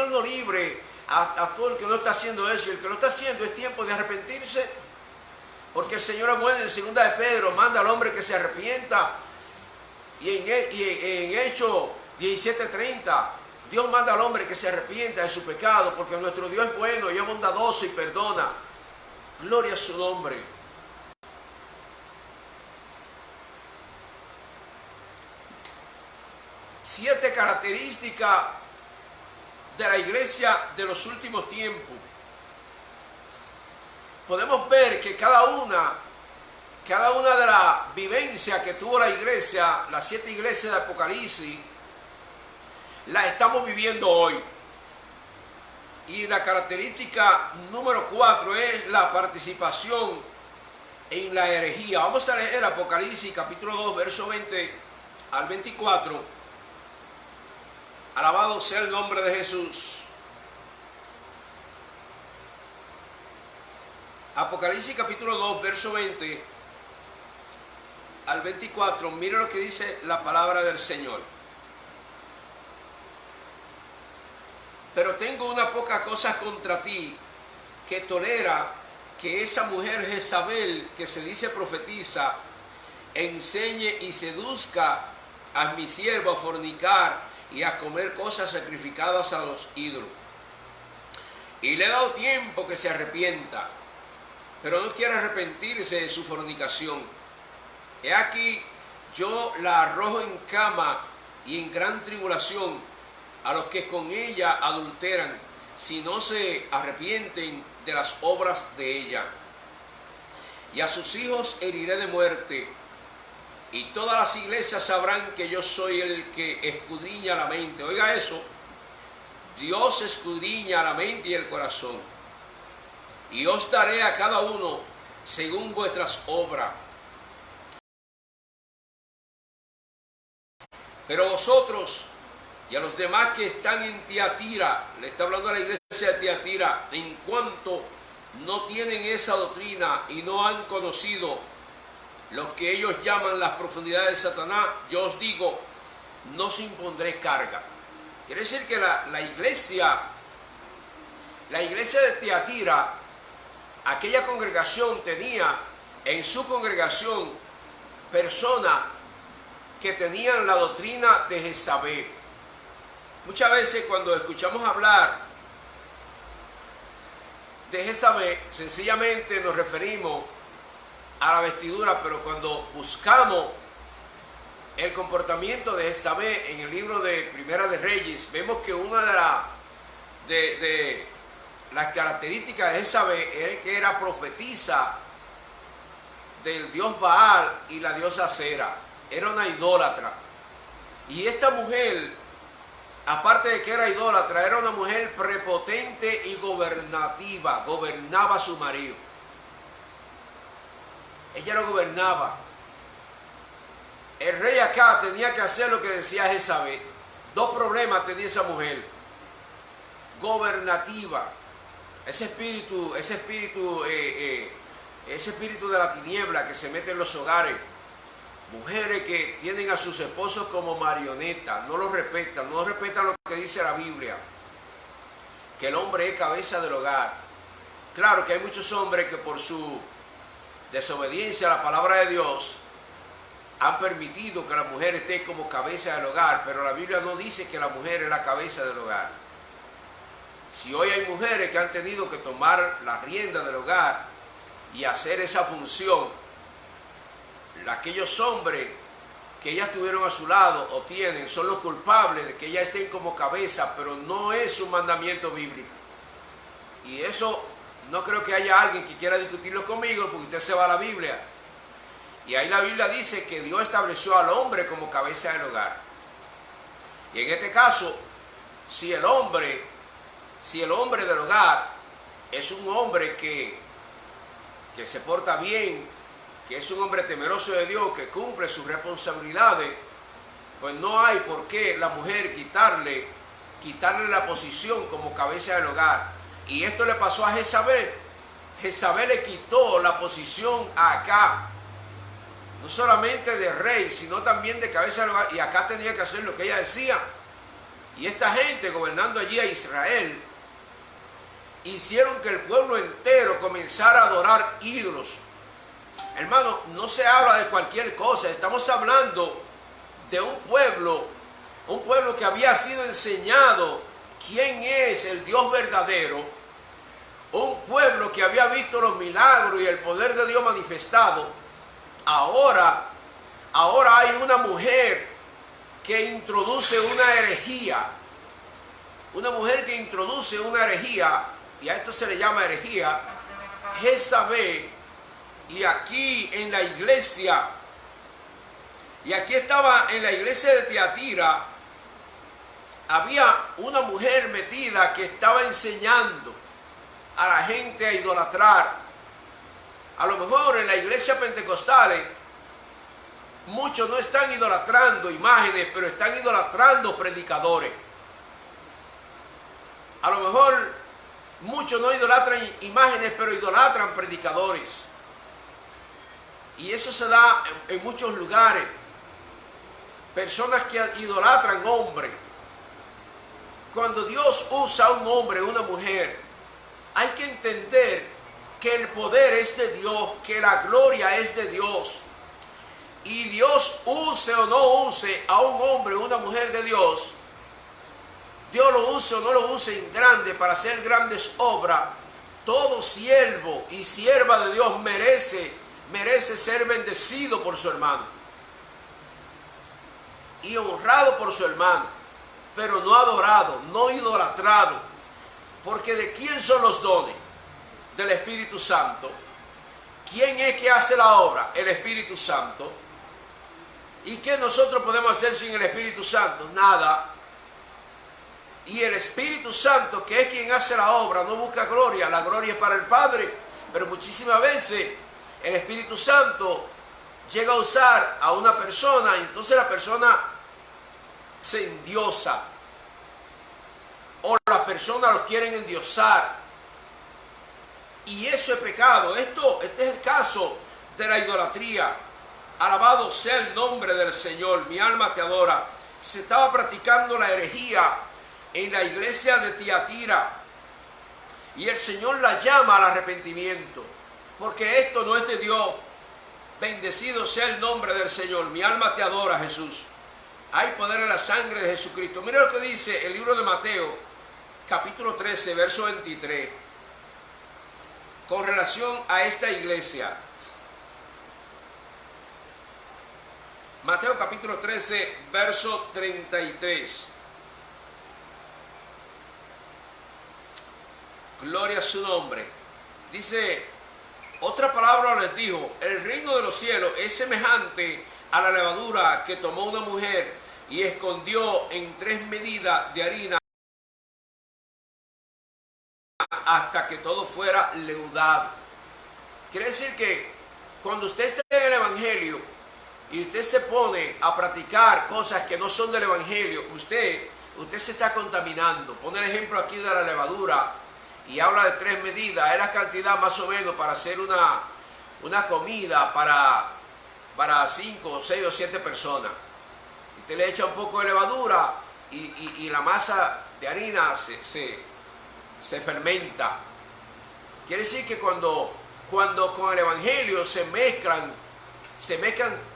nos libre a todo el que no está haciendo eso. Y el que lo está haciendo es tiempo de arrepentirse, porque el Señor es bueno. En 2 de Pedro manda al hombre que se arrepienta, y en Hechos 17:30 Dios manda al hombre que se arrepienta de su pecado, porque nuestro Dios es bueno y es bondadoso y perdona. Gloria a su nombre. Siete características de la iglesia de los últimos tiempos. Podemos ver que cada una de las vivencias que tuvo la iglesia, las 7 iglesias de Apocalipsis, las estamos viviendo hoy. Y la característica número 4 es la participación en la herejía. Vamos a leer Apocalipsis capítulo 2, verso 20 al 24. Alabado sea el nombre de Jesús. Apocalipsis capítulo 2, verso 20 al 24. Mira lo que dice la palabra del Señor. Pero tengo una poca cosa contra ti, que tolera que esa mujer Jezabel, que se dice profetiza, enseñe y seduzca a mi siervo a fornicar y a comer cosas sacrificadas a los ídolos. Y le he dado tiempo que se arrepienta, pero no quiere arrepentirse de su fornicación. He aquí, yo la arrojo en cama y en gran tribulación a los que con ella adulteran, si no se arrepienten de las obras de ella. Y a sus hijos heriré de muerte, y todas las iglesias sabrán que yo soy el que escudriña la mente. Oiga eso, Dios escudriña la mente y el corazón. Y os daré a cada uno según vuestras obras. Pero vosotros y a los demás que están en Tiatira, le está hablando a la iglesia de Tiatira, en cuanto no tienen esa doctrina y no han conocido lo que ellos llaman las profundidades de Satanás, yo os digo, no os impondré carga. Quiere decir que la iglesia de Tiatira, aquella congregación tenía en su congregación personas que tenían la doctrina de Jezabel. Muchas veces cuando escuchamos hablar de Jezabel, sencillamente nos referimos a la vestidura, pero cuando buscamos el comportamiento de Jezabel en el libro de Primera de Reyes, vemos que una de las características de Jezabel era que era profetisa del dios Baal y la diosa Acera. Era una idólatra. Y esta mujer, aparte de que era idólatra, era una mujer prepotente y gobernativa. Gobernaba a su marido. Ella lo gobernaba. El rey acá tenía que hacer lo que decía Jezabel. 2 problemas tenía esa mujer. Gobernativa. Ese espíritu de la tiniebla que se mete en los hogares. Mujeres que tienen a sus esposos como marionetas, no los respetan, no respetan lo que dice la Biblia, que el hombre es cabeza del hogar. Claro que hay muchos hombres que por su desobediencia a la palabra de Dios han permitido que la mujer esté como cabeza del hogar, pero la Biblia no dice que la mujer es la cabeza del hogar. Si hoy hay mujeres que han tenido que tomar la rienda del hogar y hacer esa función, aquellos hombres que ellas tuvieron a su lado o tienen son los culpables de que ellas estén como cabeza, pero no es un mandamiento bíblico. Y eso no creo que haya alguien que quiera discutirlo conmigo, porque usted se va a la Biblia. Y ahí la Biblia dice que Dios estableció al hombre como cabeza del hogar. Y en este caso, si el hombre del hogar es un hombre que se porta bien, que es un hombre temeroso de Dios, que cumple sus responsabilidades, pues no hay por qué la mujer quitarle la posición como cabeza del hogar. Y esto le pasó a Jezabel. Jezabel le quitó la posición a Acab, no solamente de rey, sino también de cabeza del hogar, y Acab tenía que hacer lo que ella decía. Y esta gente gobernando allí a Israel hicieron que el pueblo entero comenzara a adorar ídolos. Hermano, no se habla de cualquier cosa, estamos hablando de un pueblo que había sido enseñado quién es el Dios verdadero, un pueblo que había visto los milagros y el poder de Dios manifestado. Ahora hay una mujer que introduce una herejía, y a esto se le llama herejía, Jezabel. Y aquí en la iglesia, estaba en la iglesia de Tiatira, había una mujer metida que estaba enseñando a la gente a idolatrar. A lo mejor en la iglesia pentecostales muchos no están idolatrando imágenes, pero están idolatrando predicadores. A lo mejor muchos no idolatran imágenes, pero idolatran predicadores. Y eso se da en muchos lugares. Personas que idolatran hombres. Cuando Dios usa a un hombre o una mujer, hay que entender que el poder es de Dios, que la gloria es de Dios. Y Dios use o no use a un hombre o una mujer de Dios, Dios lo use o no lo use en grande para hacer grandes obras, todo siervo y sierva de Dios merece ser bendecido por su hermano y honrado por su hermano, pero no adorado, no idolatrado, porque ¿de quién son los dones? Del Espíritu Santo. ¿Quién es que hace la obra? El Espíritu Santo. ¿Y qué nosotros podemos hacer sin el Espíritu Santo? Nada. Y el Espíritu Santo, que es quien hace la obra, no busca gloria, la gloria es para el Padre, pero muchísimas veces el Espíritu Santo llega a usar a una persona y entonces la persona se endiosa, o las personas los quieren endiosar, y eso es pecado. Este es el caso de la idolatría. Alabado sea el nombre del Señor, mi alma te adora. Se estaba practicando la herejía en la iglesia de Tiatira, y el Señor la llama al arrepentimiento, porque esto no es de Dios. Bendecido sea el nombre del Señor, mi alma te adora, Jesús. Hay poder en la sangre de Jesucristo. Mira lo que dice el libro de Mateo, capítulo 13, verso 23, con relación a esta iglesia. Mateo capítulo 13, verso 33. Gloria a su nombre. Dice, otra palabra les dijo, el reino de los cielos es semejante a la levadura que tomó una mujer y escondió en 3 medidas de harina hasta que todo fuera leudado. Quiere decir que cuando usted está en el Evangelio y usted se pone a practicar cosas que no son del Evangelio, usted se está contaminando. Pone el ejemplo aquí de la levadura y habla de 3 medidas. Es la cantidad más o menos para hacer una comida, para para 5, 6 o 7 personas. Y usted le echa un poco de levadura y la masa de harina se fermenta. Quiere decir que cuando con el Evangelio se mezclan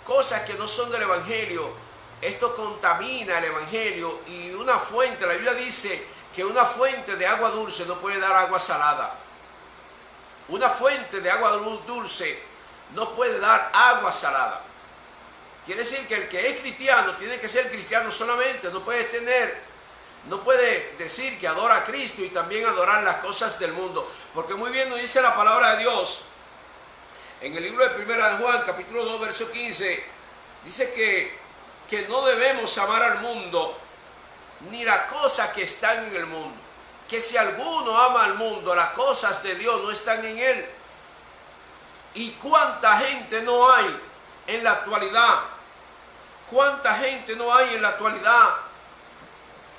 cosas que no son del Evangelio, esto contamina el Evangelio. Y una fuente, la Biblia dice que una fuente de agua dulce no puede dar agua salada. Una fuente de agua dulce no puede dar agua salada. Quiere decir que el que es cristiano tiene que ser cristiano solamente, no puede decir que adora a Cristo y también adorar las cosas del mundo. Porque muy bien nos dice la palabra de Dios en el libro de 1 de Juan, capítulo 2, verso 15, dice que no debemos amar al mundo ni las cosas que están en el mundo. Que si alguno ama al mundo, las cosas de Dios no están en él. ¿Y cuánta gente no hay en la actualidad? ¿Cuánta gente no hay en la actualidad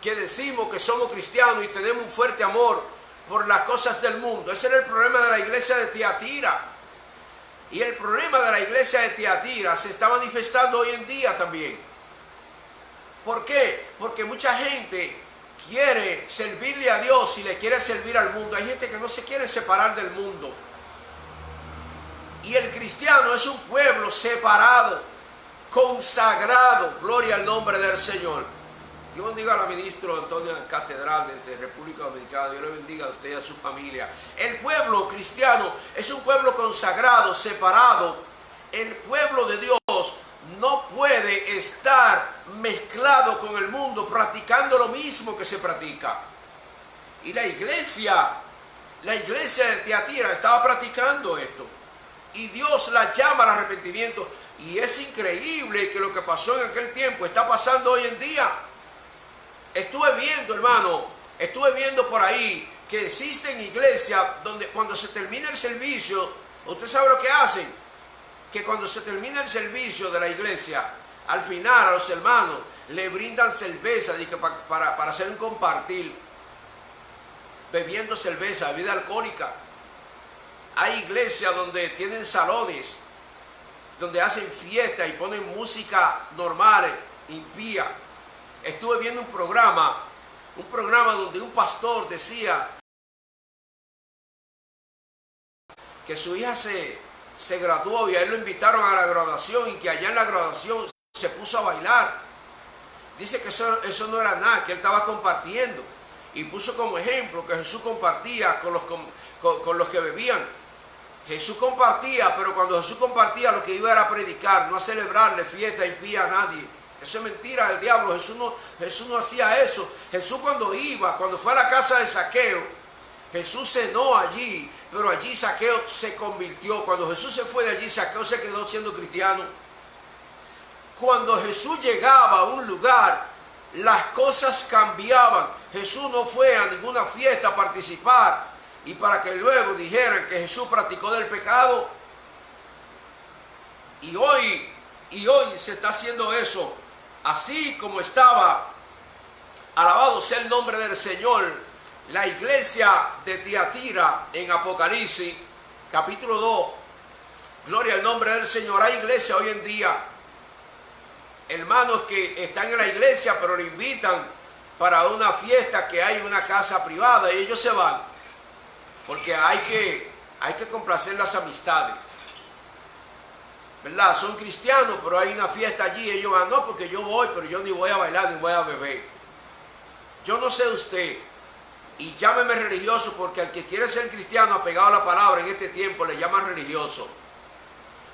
que decimos que somos cristianos y tenemos un fuerte amor por las cosas del mundo? Ese era el problema de la iglesia de Tiatira. Y el problema de la iglesia de Tiatira se está manifestando hoy en día también. ¿Por qué? Porque mucha gente quiere servirle a Dios y le quiere servir al mundo. Hay gente que no se quiere separar del mundo. Y el cristiano es un pueblo separado, consagrado. Gloria al nombre del Señor. Dios bendiga al ministro Antonio Catedral desde República Dominicana. Dios le bendiga a usted y a su familia. El pueblo cristiano es un pueblo consagrado, separado. El pueblo de Dios no puede estar mezclado con el mundo, practicando lo mismo que se practica. Y la iglesia de Tiatira estaba practicando esto. Y Dios la llama al arrepentimiento. Y es increíble que lo que pasó en aquel tiempo está pasando hoy en día. Estuve viendo por ahí que existen iglesias donde cuando se termina el servicio, ¿usted sabe lo que hacen? Que cuando se termina el servicio de la iglesia, al final a los hermanos le brindan cerveza para hacer un compartir, bebiendo cerveza, bebida alcohólica. Hay iglesias donde tienen salones, donde hacen fiestas y ponen música normal, impía. Estuve viendo un programa donde un pastor decía que su hija se graduó y a él lo invitaron a la graduación y que allá en la graduación se puso a bailar. Dice que eso no era nada, que él estaba compartiendo. Y puso como ejemplo que Jesús compartía con los que bebían. Jesús compartía, pero cuando Jesús compartía lo que iba era a predicar, no a celebrarle fiesta impía a nadie. Eso es mentira del diablo. Jesús no hacía eso. Jesús cuando fue a la casa de Zaqueo, Jesús cenó allí, pero allí Zaqueo se convirtió. Cuando Jesús se fue de allí, Zaqueo se quedó siendo cristiano. Cuando Jesús llegaba a un lugar, las cosas cambiaban. Jesús no fue a ninguna fiesta a participar y para que luego dijeran que Jesús practicó del pecado. Y hoy se está haciendo eso. Así como estaba, alabado sea el nombre del Señor, la iglesia de Tiatira en Apocalipsis, capítulo 2. Gloria al nombre del Señor. Hay iglesia hoy en día, hermanos que están en la iglesia, pero le invitan para una fiesta que hay en una casa privada y ellos se van. Porque hay que complacer las amistades. ¿Verdad? Son cristianos, pero hay una fiesta allí. Ellos van, no, porque yo voy, pero yo ni voy a bailar ni voy a beber. Yo no sé usted, y llámeme religioso, porque al que quiere ser cristiano apegado a la palabra en este tiempo le llaman religioso.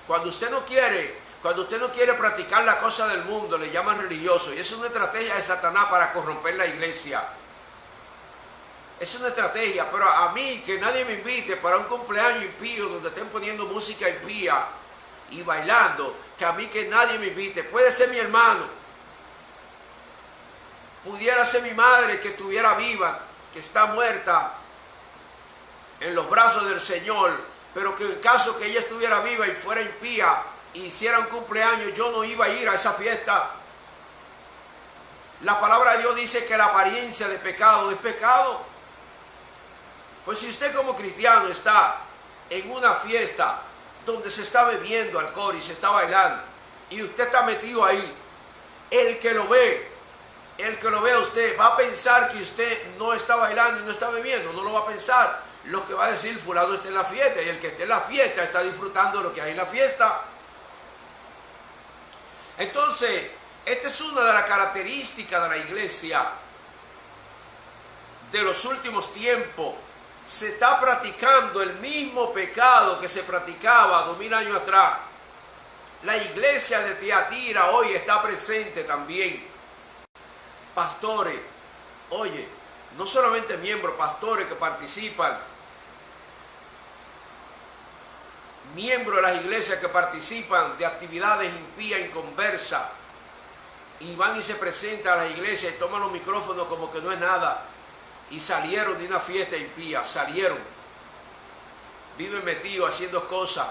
Cuando usted no quiere practicar la cosa del mundo, le llaman religioso. Y es una estrategia de Satanás para corromper la iglesia. Es una estrategia, pero a mí que nadie me invite para un cumpleaños impío donde estén poniendo música impía y bailando, que a mí que nadie me invite. Puede ser mi hermano, pudiera ser mi madre que estuviera viva, que está muerta en los brazos del Señor, pero que en caso que ella estuviera viva y fuera impía e hiciera un cumpleaños, yo no iba a ir a esa fiesta. La palabra de Dios dice que la apariencia de pecado es pecado. Pues si usted como cristiano está en una fiesta donde se está bebiendo alcohol y se está bailando, y usted está metido ahí, el que lo ve a usted va a pensar que usted no está bailando y no está bebiendo, no lo va a pensar. Lo que va a decir, fulano está en la fiesta, y el que esté en la fiesta está disfrutando de lo que hay en la fiesta. Entonces, esta es una de las características de la iglesia de los últimos tiempos. Se está practicando el mismo pecado que se practicaba 2000 años atrás. La iglesia de Tiatira hoy está presente también. Pastores, oye, no solamente miembros, pastores que participan, miembros de las iglesias que participan de actividades impías, inconversas, y van y se presentan a las iglesias y toman los micrófonos como que no es nada, y salieron de una fiesta impía, salieron, viven metidos haciendo cosas.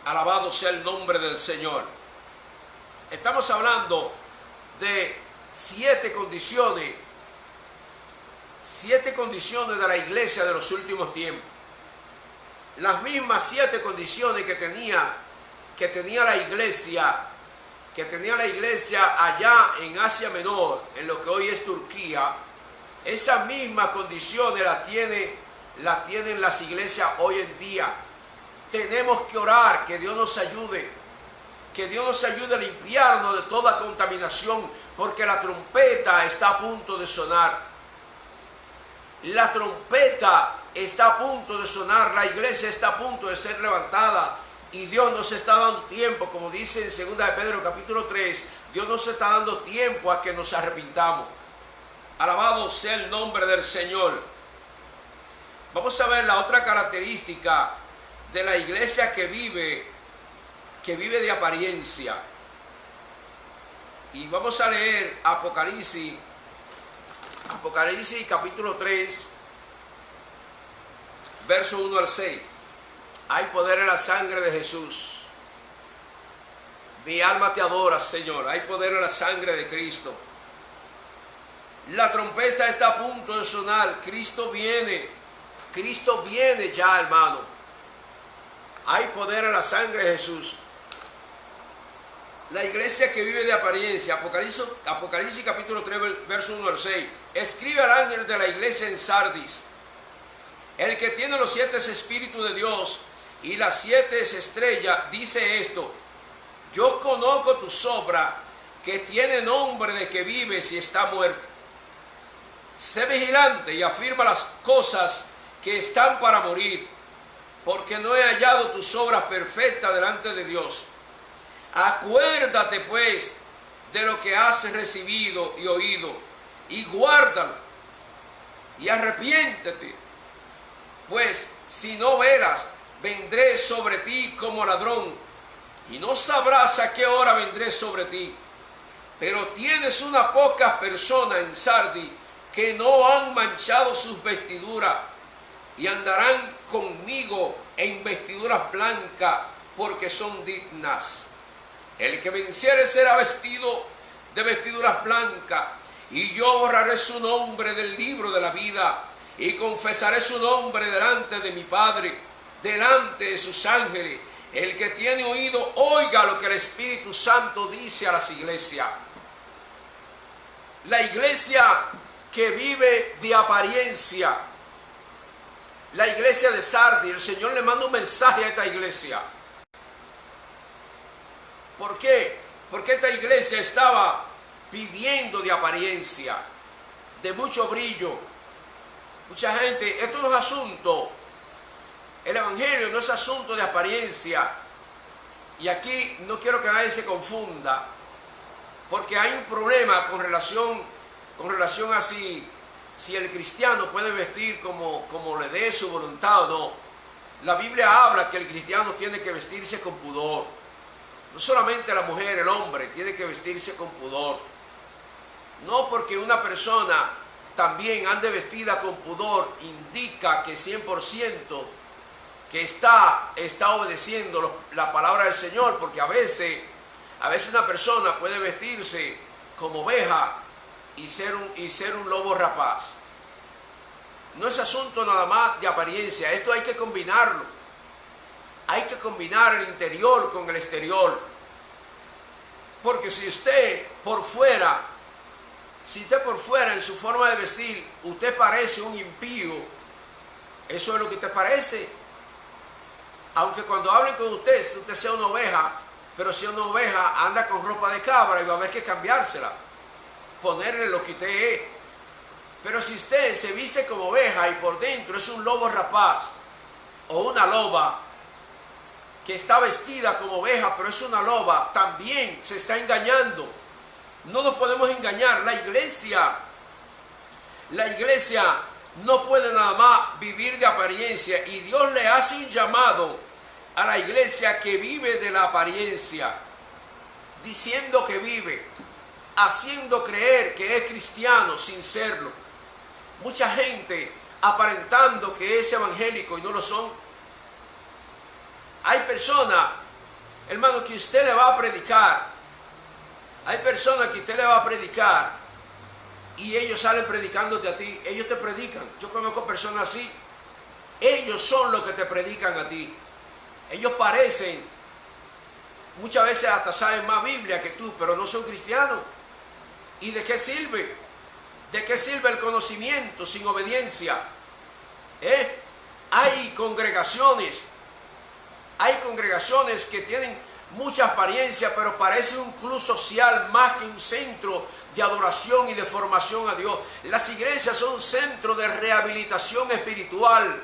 Alabado sea el nombre del Señor. Estamos hablando de 7 condiciones de la iglesia de los últimos tiempos. Las mismas 7 condiciones que tenía la iglesia allá en Asia Menor, en lo que hoy es Turquía. Esas mismas condiciones las tienen las iglesias hoy en día. Tenemos que orar, que Dios nos ayude. Que Dios nos ayude a limpiarnos de toda contaminación, porque la trompeta está a punto de sonar. La trompeta está a punto de sonar, la iglesia está a punto de ser levantada, y Dios nos está dando tiempo, como dice en 2 de Pedro capítulo 3, Dios nos está dando tiempo a que nos arrepintamos. Alabado sea el nombre del Señor. Vamos a ver la otra característica de la iglesia que vive de apariencia. Y vamos a leer Apocalipsis capítulo 3, verso 1 al 6. Hay poder en la sangre de Jesús. Mi alma te adora, Señor. Hay poder en la sangre de Cristo. La trompeta está a punto de sonar. Cristo viene. Cristo viene ya, hermano. Hay poder en la sangre de Jesús. La iglesia que vive de apariencia. Apocalipsis capítulo 3, verso 1 al 6. Escribe al ángel de la iglesia en Sardis, el que tiene los 7 espíritus de Dios y las 7 estrellas, dice esto: yo conozco tus obras, que tiene nombre de que vives y está muerto. Sé vigilante y afirma las cosas que están para morir, porque no he hallado tus obras perfectas delante de Dios. Acuérdate pues de lo que has recibido y oído, y guárdalo, y arrepiéntete, pues si no veras, vendré sobre ti como ladrón, y no sabrás a qué hora vendré sobre ti. Pero tienes unas pocas personas en Sardis que no han manchado sus vestiduras, y andarán conmigo en vestiduras blancas, porque son dignas. El que venciere será vestido de vestiduras blancas, y yo borraré su nombre del libro de la vida, y confesaré su nombre delante de mi Padre, delante de sus ángeles. El que tiene oído, oiga lo que el Espíritu Santo dice a las iglesias. La iglesia que vive de apariencia, la iglesia de Sardis, el Señor le manda un mensaje a esta iglesia. ¿Por qué? Porque esta iglesia estaba viviendo de apariencia, de mucho brillo. Mucha gente, esto no es asunto, el evangelio no es asunto de apariencia. Y aquí no quiero que nadie se confunda, porque hay un problema con relación a si el cristiano puede vestir como le dé su voluntad o no. La Biblia habla que el cristiano tiene que vestirse con pudor. No solamente la mujer, el hombre tiene que vestirse con pudor. No porque una persona también ande vestida con pudor indica que 100% que está obedeciendo la palabra del Señor, porque a veces una persona puede vestirse como oveja y ser un lobo rapaz. No es asunto nada más de apariencia, esto hay que combinarlo. Hay que combinar el interior con el exterior. Porque si usted por fuera en su forma de vestir, usted parece un impío, eso es lo que usted parece. Aunque cuando hablen con usted sea una oveja, pero si una oveja anda con ropa de cabra y va a haber que cambiársela, ponerle lo que usted es. Pero si usted se viste como oveja y por dentro es un lobo rapaz o una loba que está vestida como oveja pero es una loba, también se está engañando. No nos podemos engañar. La iglesia no puede nada más vivir de apariencia, y Dios le hace un llamado a la iglesia que vive de la apariencia, diciendo que vive, haciendo creer que es cristiano sin serlo. Mucha gente aparentando que es evangélico y no lo son. Hay personas, hermano, que usted le va a predicar. Hay personas que usted le va a predicar y ellos salen predicándote a ti. Ellos te predican. Yo conozco personas así. Ellos son los que te predican a ti. Ellos parecen, muchas veces hasta saben más Biblia que tú, pero no son cristianos. ¿Y de qué sirve? ¿De qué sirve el conocimiento sin obediencia? Hay congregaciones que tienen mucha apariencia, pero parece un club social más que un centro de adoración y de formación a Dios. Las iglesias son un centro de rehabilitación espiritual.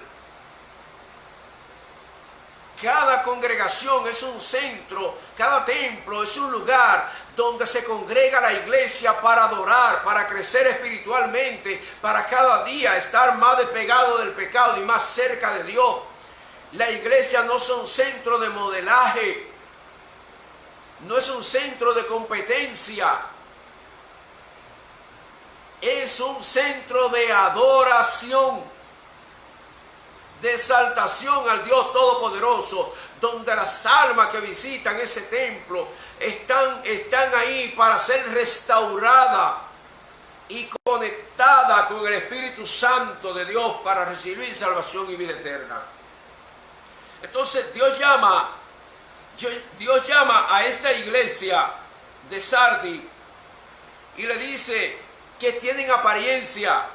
Cada congregación es un centro, cada templo es un lugar donde se congrega la iglesia para adorar, para crecer espiritualmente, para cada día estar más despegado del pecado y más cerca de Dios. La iglesia no es un centro de modelaje, no es un centro de competencia, es un centro de adoración, de exaltación al Dios Todopoderoso, donde las almas que visitan ese templo están ahí para ser restauradas y conectadas con el Espíritu Santo de Dios para recibir salvación y vida eterna. Entonces Dios llama a esta iglesia de Sardis y le dice que tienen apariencia.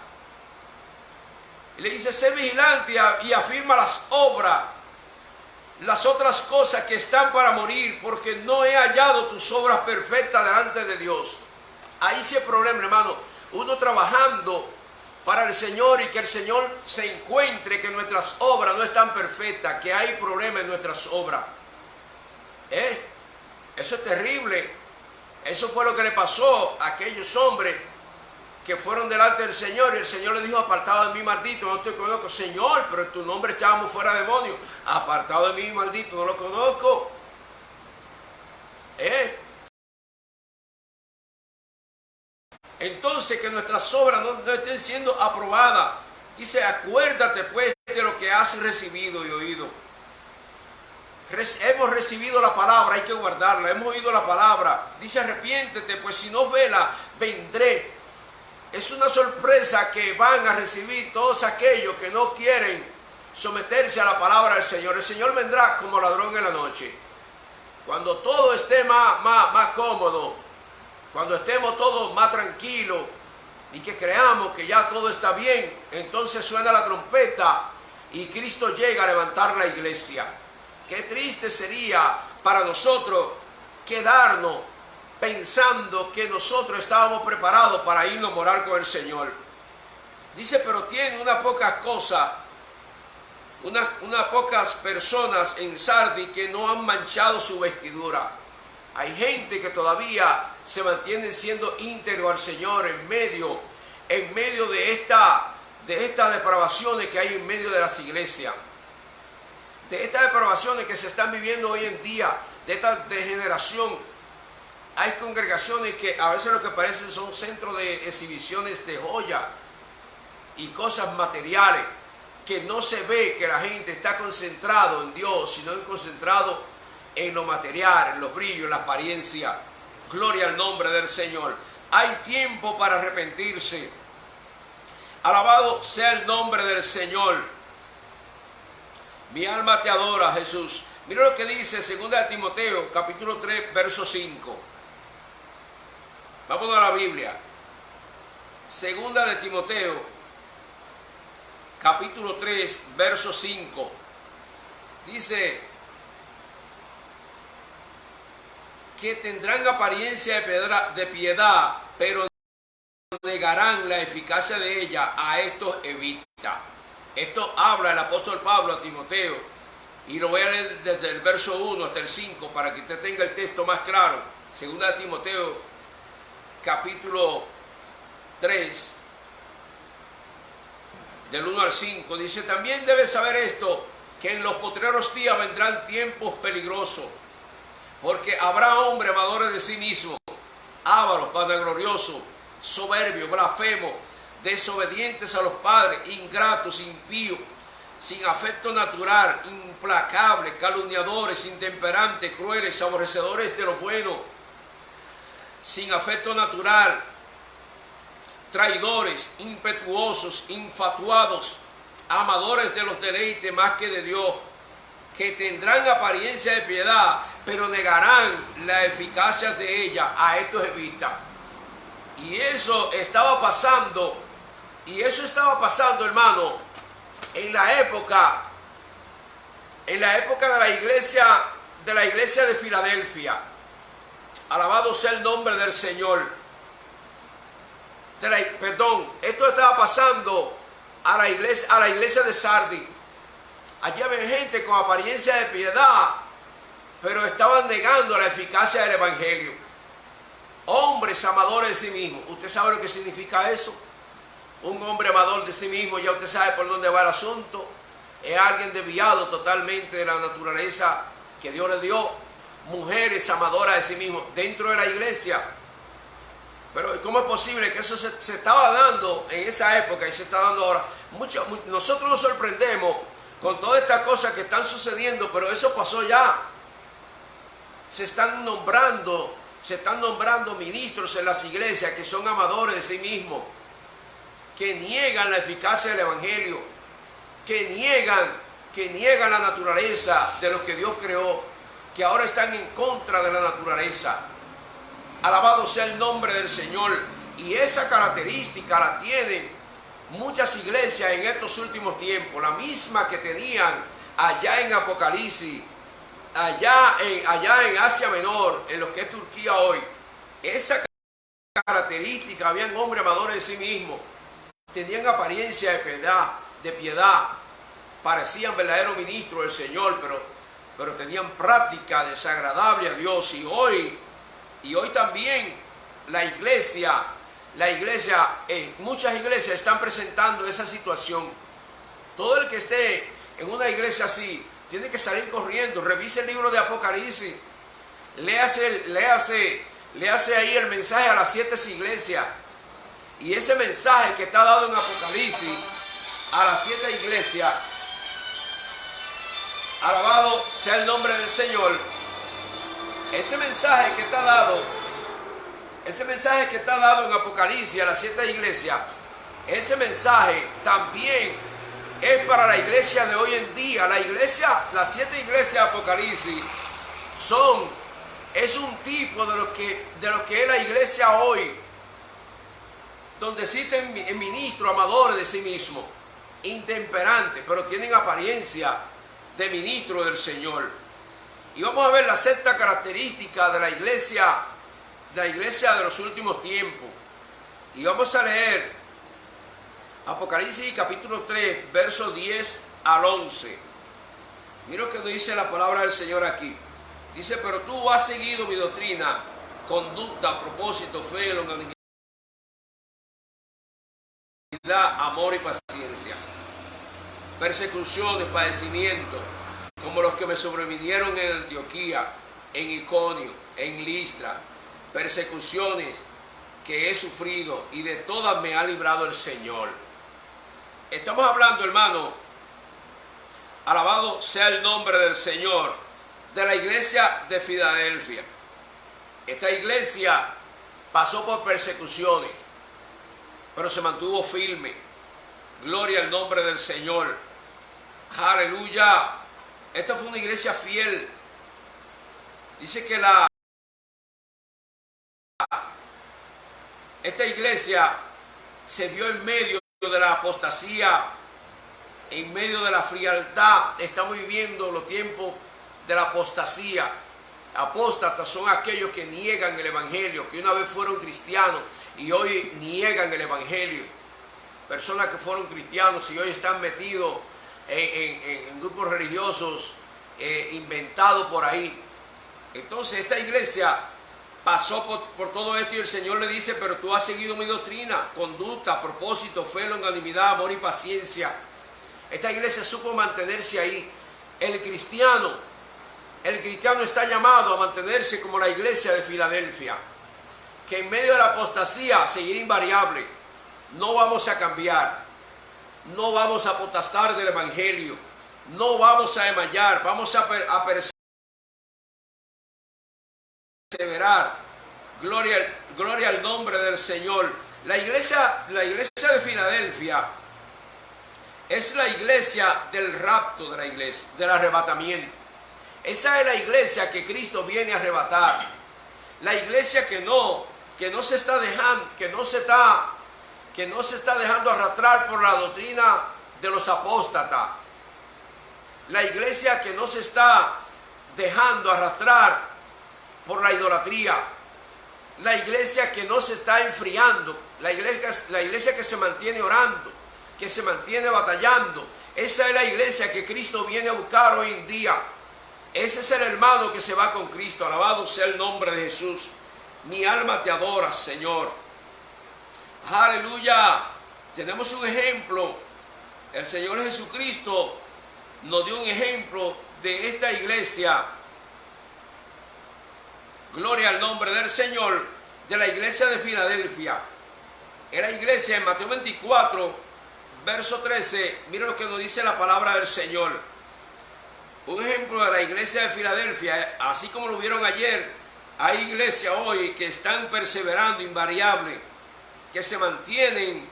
Le dice: sé vigilante y afirma las obras, las otras cosas que están para morir, porque no he hallado tus obras perfectas delante de Dios. Ahí sí hay problema, hermano. Uno trabajando para el Señor y que el Señor se encuentre que nuestras obras no están perfectas, que hay problemas en nuestras obras. Eso es terrible. Eso fue lo que le pasó a aquellos hombres que fueron delante del Señor, y el Señor le dijo: apartado de mí, maldito, no te conozco. Señor, pero en tu nombre echábamos fuera demonios. Apartado de mí, maldito, no lo conozco. Entonces, que nuestras obras no estén siendo aprobadas. Dice: acuérdate pues de lo que has recibido y oído. Hemos recibido la palabra, hay que guardarla. Hemos oído la palabra. Dice: arrepiéntete, pues si no vela, vendré. Es una sorpresa que van a recibir todos aquellos que no quieren someterse a la palabra del Señor. El Señor vendrá como ladrón en la noche. Cuando todo esté más cómodo, cuando estemos todos más tranquilos y que creamos que ya todo está bien, entonces suena la trompeta y Cristo llega a levantar la iglesia. Qué triste sería para nosotros quedarnos pensando que nosotros estábamos preparados para irnos a morar con el Señor. Dice: pero tiene unas pocas cosas, unas pocas personas en Sardis que no han manchado su vestidura. Hay gente que todavía se mantiene siendo íntegro al Señor en medio de estas depravaciones que hay en medio de las iglesias, de estas depravaciones que se están viviendo hoy en día, de esta degeneración. Hay congregaciones que a veces lo que parecen son centros de exhibiciones de joyas y cosas materiales, que no se ve que la gente está concentrado en Dios, sino concentrado en lo material, en los brillos, en la apariencia. Gloria al nombre del Señor. Hay tiempo para arrepentirse. Alabado sea el nombre del Señor. Mi alma te adora, Jesús. Mira lo que dice 2 Timoteo, capítulo 3, verso 5. Vámonos a la Biblia. Segunda de Timoteo, capítulo 3, verso 5. Dice que tendrán apariencia de piedad, pero negarán la eficacia de ella. A estos evita. Esto habla el apóstol Pablo a Timoteo. Y lo voy a leer desde el verso 1 hasta el 5 para que usted tenga el texto más claro. Segunda de Timoteo, capítulo 3, del 1 al 5. Dice, también debes saber esto, que en los postreros días vendrán tiempos peligrosos, porque habrá hombres amadores de sí mismos, ávaros, vanagloriosos, soberbios, blasfemos, desobedientes a los padres, ingratos, impíos, sin afecto natural, implacables, calumniadores, intemperantes, crueles, aborrecedores de lo bueno, sin afecto natural, traidores, impetuosos, infatuados, amadores de los deleites más que de Dios, que tendrán apariencia de piedad, pero negarán la eficacia de ella. A estos evita. Y eso estaba pasando, hermano, en la época de la iglesia de Filadelfia. Alabado sea el nombre del Señor. Esto estaba pasando a la iglesia de Sardis. Allí había gente con apariencia de piedad, pero estaban negando la eficacia del evangelio. Hombres amadores de sí mismos. ¿Usted sabe lo que significa eso? Un hombre amador de sí mismo, ya usted sabe por dónde va el asunto. Es alguien desviado totalmente de la naturaleza que Dios le dio. Mujeres amadoras de sí mismos dentro de la iglesia. Pero ¿cómo es posible que eso se estaba dando en esa época y se está dando ahora? Nosotros nos sorprendemos con todas estas cosas que están sucediendo, pero eso pasó ya. Se están nombrando ministros en las iglesias que son amadores de sí mismos, que niegan la eficacia del evangelio, que niegan la naturaleza de los que Dios creó, que ahora están en contra de la naturaleza. Alabado sea el nombre del Señor. Y esa característica la tienen muchas iglesias en estos últimos tiempos, la misma que tenían allá en Apocalipsis, allá en Asia Menor, en lo que es Turquía hoy. Esa característica, habían hombres amadores de sí mismos, tenían apariencia de piedad, parecían verdaderos ministros del Señor, pero tenían práctica desagradable a Dios. Y hoy también muchas iglesias están presentando esa situación. Todo el que esté en una iglesia así tiene que salir corriendo. Revise el libro de Apocalipsis, léase ahí el mensaje a las 7 iglesias. Y ese mensaje que está dado en Apocalipsis a las 7 iglesias, alabado sea el nombre del Señor. Ese mensaje que está dado en Apocalipsis a las 7 iglesias, ese mensaje también es para la iglesia de hoy en día. Las 7 iglesias de Apocalipsis es un tipo de lo que es la iglesia hoy, donde existen ministros amadores de sí mismos, intemperantes, pero tienen apariencia de ministro del Señor. Y vamos a ver la sexta característica de la iglesia de los últimos tiempos. Y vamos a leer Apocalipsis capítulo 3, versos 10 al 11. Mira lo que nos dice la palabra del Señor aquí. Dice, pero tú has seguido mi doctrina, conducta, propósito, fe, longanimidad, amor y paciencia, persecuciones, padecimientos, como los que me sobrevinieron en Antioquía, en Iconio, en Listra, persecuciones que he sufrido, y de todas me ha librado el Señor. Estamos hablando, hermano, alabado sea el nombre del Señor, de la iglesia de Filadelfia. Esta iglesia pasó por persecuciones, pero se mantuvo firme. Gloria al nombre del Señor. Aleluya. Esta fue una iglesia fiel. Dice que esta iglesia se vio en medio de la apostasía, en medio de la frialdad. Estamos viviendo los tiempos de la apostasía. Apóstatas son aquellos que niegan el evangelio, que una vez fueron cristianos y hoy niegan el evangelio. Personas que fueron cristianos y hoy están metidos en grupos religiosos inventados por ahí. Entonces esta iglesia pasó por todo esto y el Señor le dice: pero tú has seguido mi doctrina, conducta, propósito, fe, longanimidad, amor y paciencia. Esta iglesia supo mantenerse ahí. El cristiano está llamado a mantenerse como la iglesia de Filadelfia, que en medio de la apostasía seguirá invariable. No vamos a cambiar, no vamos a apostar del evangelio, no vamos a desmayar, vamos a perseverar. Gloria al nombre del Señor. La iglesia de Filadelfia es la iglesia del rapto de la iglesia, del arrebatamiento. Esa es la iglesia que Cristo viene a arrebatar. La iglesia que no se está dejando arrastrar por la doctrina de los apóstatas. La iglesia que no se está dejando arrastrar por la idolatría. La iglesia que no se está enfriando. La iglesia que se mantiene orando, que se mantiene batallando. Esa es la iglesia que Cristo viene a buscar hoy en día. Ese es el hermano que se va con Cristo. Alabado sea el nombre de Jesús. Mi alma te adora, Señor. Aleluya. Tenemos un ejemplo. El Señor Jesucristo nos dio un ejemplo de esta iglesia. Gloria al nombre del Señor. De la iglesia de Filadelfia. Era iglesia en Mateo 24, verso 13. Mira lo que nos dice la palabra del Señor. Un ejemplo de la iglesia de Filadelfia, así como lo vieron ayer, hay iglesias hoy que están perseverando invariable, que se mantienen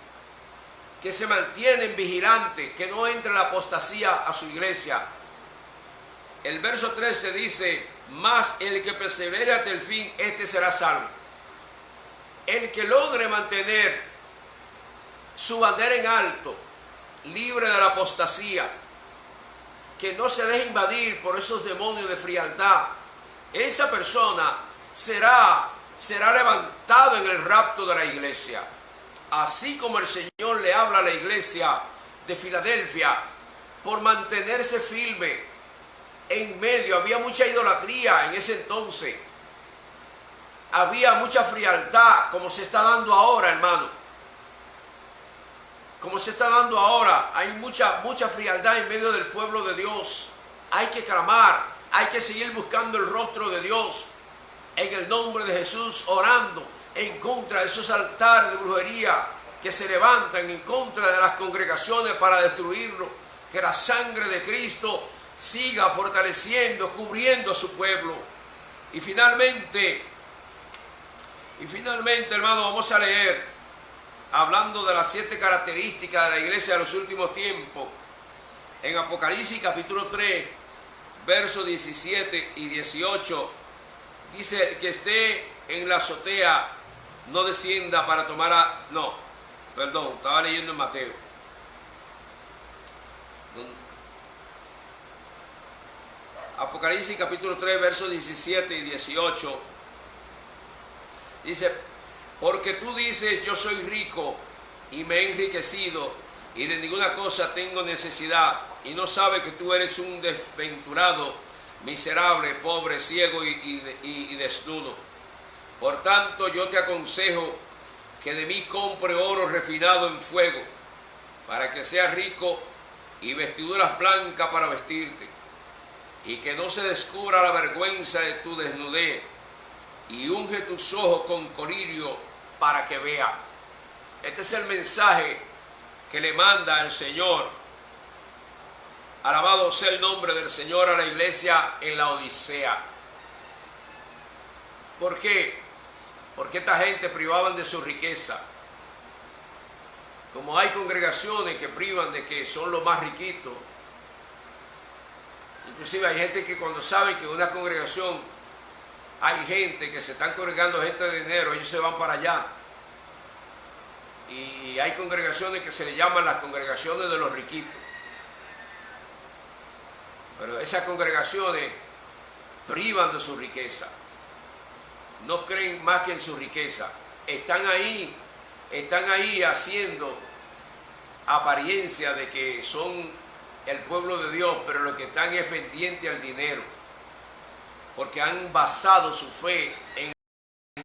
vigilantes, que no entre la apostasía a su iglesia. El verso 13 dice: mas el que persevere hasta el fin, este será salvo. El que logre mantener su bandera en alto, libre de la apostasía, que no se deje invadir por esos demonios de frialdad, esa persona será levantado en el rapto de la iglesia. Así como el Señor le habla a la iglesia de Filadelfia por mantenerse firme en medio. Había mucha idolatría en ese entonces. Había mucha frialdad, como se está dando ahora, hermano. Como se está dando ahora, hay mucha frialdad en medio del pueblo de Dios. Hay que clamar, hay que seguir buscando el rostro de Dios en el nombre de Jesús, orando en contra de esos altares de brujería que se levantan en contra de las congregaciones para destruirlo. Que la sangre de Cristo siga fortaleciendo, cubriendo a su pueblo. Y finalmente, hermano, vamos a leer, hablando de las 7 características de la iglesia de los últimos tiempos, en Apocalipsis capítulo 3, versos 17 y 18, dice: el que esté en la azotea no descienda para tomar estaba leyendo en Mateo. Apocalipsis capítulo 3, versos 17 y 18, dice: porque tú dices, yo soy rico y me he enriquecido y de ninguna cosa tengo necesidad, y no sabes que tú eres un desventurado, miserable, pobre, ciego y desnudo. Por tanto, yo te aconsejo que de mí compre oro refinado en fuego, para que seas rico, y vestiduras blancas para vestirte, y que no se descubra la vergüenza de tu desnudez, y unge tus ojos con colirio para que vea. Este es el mensaje que le manda el Señor. Alabado sea el nombre del Señor a la iglesia en la Odisea. ¿Por qué? Porque esta gente privaban de su riqueza. Como hay congregaciones que privan de que son los más riquitos. Inclusive hay gente que cuando saben que en una congregación hay gente que se están congregando, gente de dinero, ellos se van para allá. Y hay congregaciones que se le llaman las congregaciones de los riquitos. Pero esas congregaciones privan de su riqueza. No creen más que en su riqueza. Están ahí haciendo apariencia de que son el pueblo de Dios, pero lo que están es pendiente al dinero, porque han basado su fe en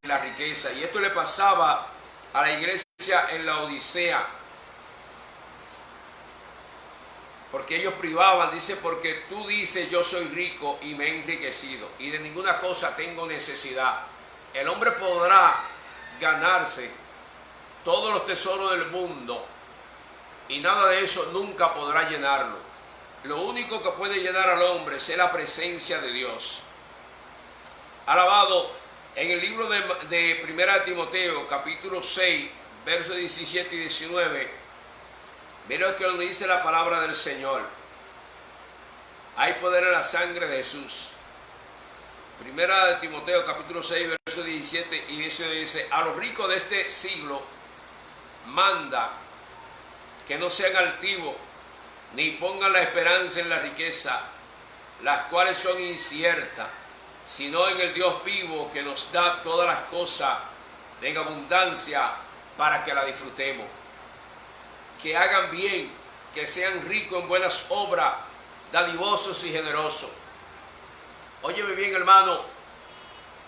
la riqueza. Y esto le pasaba a la iglesia en la Odisea, porque ellos privaban, dice, porque tú dices yo soy rico y me he enriquecido y de ninguna cosa tengo necesidad. El hombre podrá ganarse todos los tesoros del mundo y nada de eso nunca podrá llenarlo. Lo único que puede llenar al hombre es la presencia de Dios. Alabado. En el libro de 1 Timoteo, capítulo 6, versos 17 y 19, mira lo que nos dice la palabra del Señor. Hay poder en la sangre de Jesús. 1 Timoteo, capítulo 6, versos 17 y 19 dice: a los ricos de este siglo manda que no sean altivos, ni pongan la esperanza en la riqueza, las cuales son inciertas, sino en el Dios vivo que nos da todas las cosas en abundancia para que la disfrutemos. Que hagan bien, que sean ricos en buenas obras, dadivosos y generosos. Óyeme bien, hermano,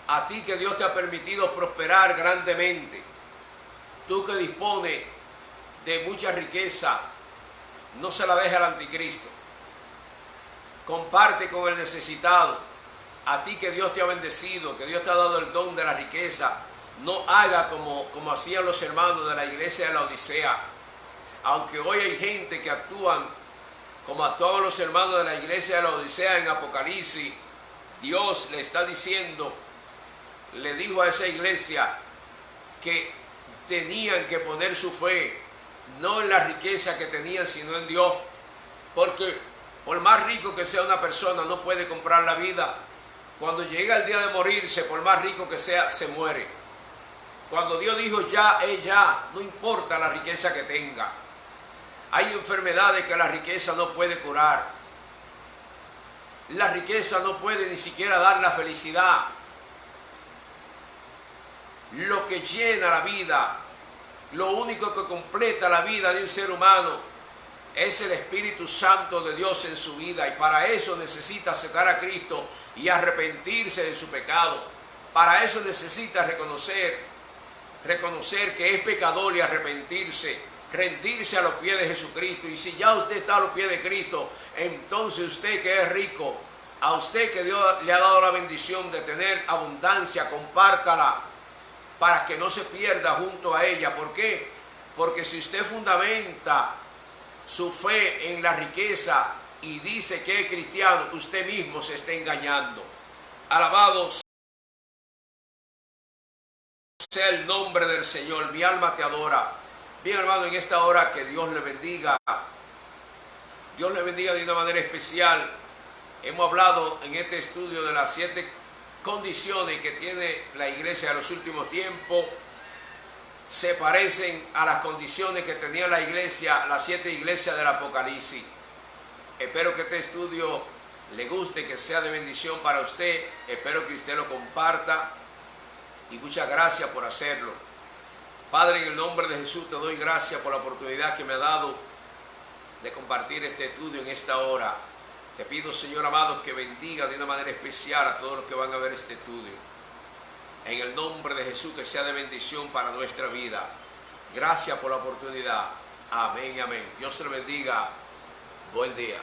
a ti que Dios te ha permitido prosperar grandemente, tú que dispones de mucha riqueza, no se la dejes al anticristo. Comparte con el necesitado. A ti que Dios te ha bendecido, que Dios te ha dado el don de la riqueza, no haga como hacían los hermanos de la iglesia de la Odisea. Aunque hoy hay gente que actúan como actuaban los hermanos de la iglesia de la Odisea en Apocalipsis, Dios le está diciendo, le dijo a esa iglesia que tenían que poner su fe no en la riqueza que tenían, sino en Dios. Porque por más rico que sea una persona, no puede comprar la vida. Cuando llega el día de morirse, por más rico que sea, se muere. Cuando Dios dijo ya, es ya, no importa la riqueza que tenga. Hay enfermedades que la riqueza no puede curar. La riqueza no puede ni siquiera dar la felicidad. Lo que llena la vida, lo único que completa la vida de un ser humano, es el Espíritu Santo de Dios en su vida, y para eso necesita aceptar a Cristo y arrepentirse de su pecado. Para eso necesita reconocer que es pecador y arrepentirse, rendirse a los pies de Jesucristo. Y si ya usted está a los pies de Cristo, entonces usted que es rico, a usted que Dios le ha dado la bendición de tener abundancia, compártala para que no se pierda junto a ella. ¿Por qué? Porque si usted fundamenta su fe en la riqueza y dice que es cristiano, usted mismo se está engañando. Alabado sea el nombre del Señor. Mi alma te adora. Bien, hermano, en esta hora que Dios le bendiga. Dios le bendiga de una manera especial. Hemos hablado en este estudio de las 7 condiciones que tiene la iglesia de los últimos tiempos. Se parecen a las condiciones que tenía la iglesia, las 7 iglesias del Apocalipsis. Espero que este estudio le guste, que sea de bendición para usted. Espero que usted lo comparta y muchas gracias por hacerlo. Padre, en el nombre de Jesús te doy gracias por la oportunidad que me ha dado de compartir este estudio en esta hora. Te pido, Señor amado, que bendiga de una manera especial a todos los que van a ver este estudio. En el nombre de Jesús, que sea de bendición para nuestra vida. Gracias por la oportunidad. Amén y amén. Dios se lo bendiga. Buen día.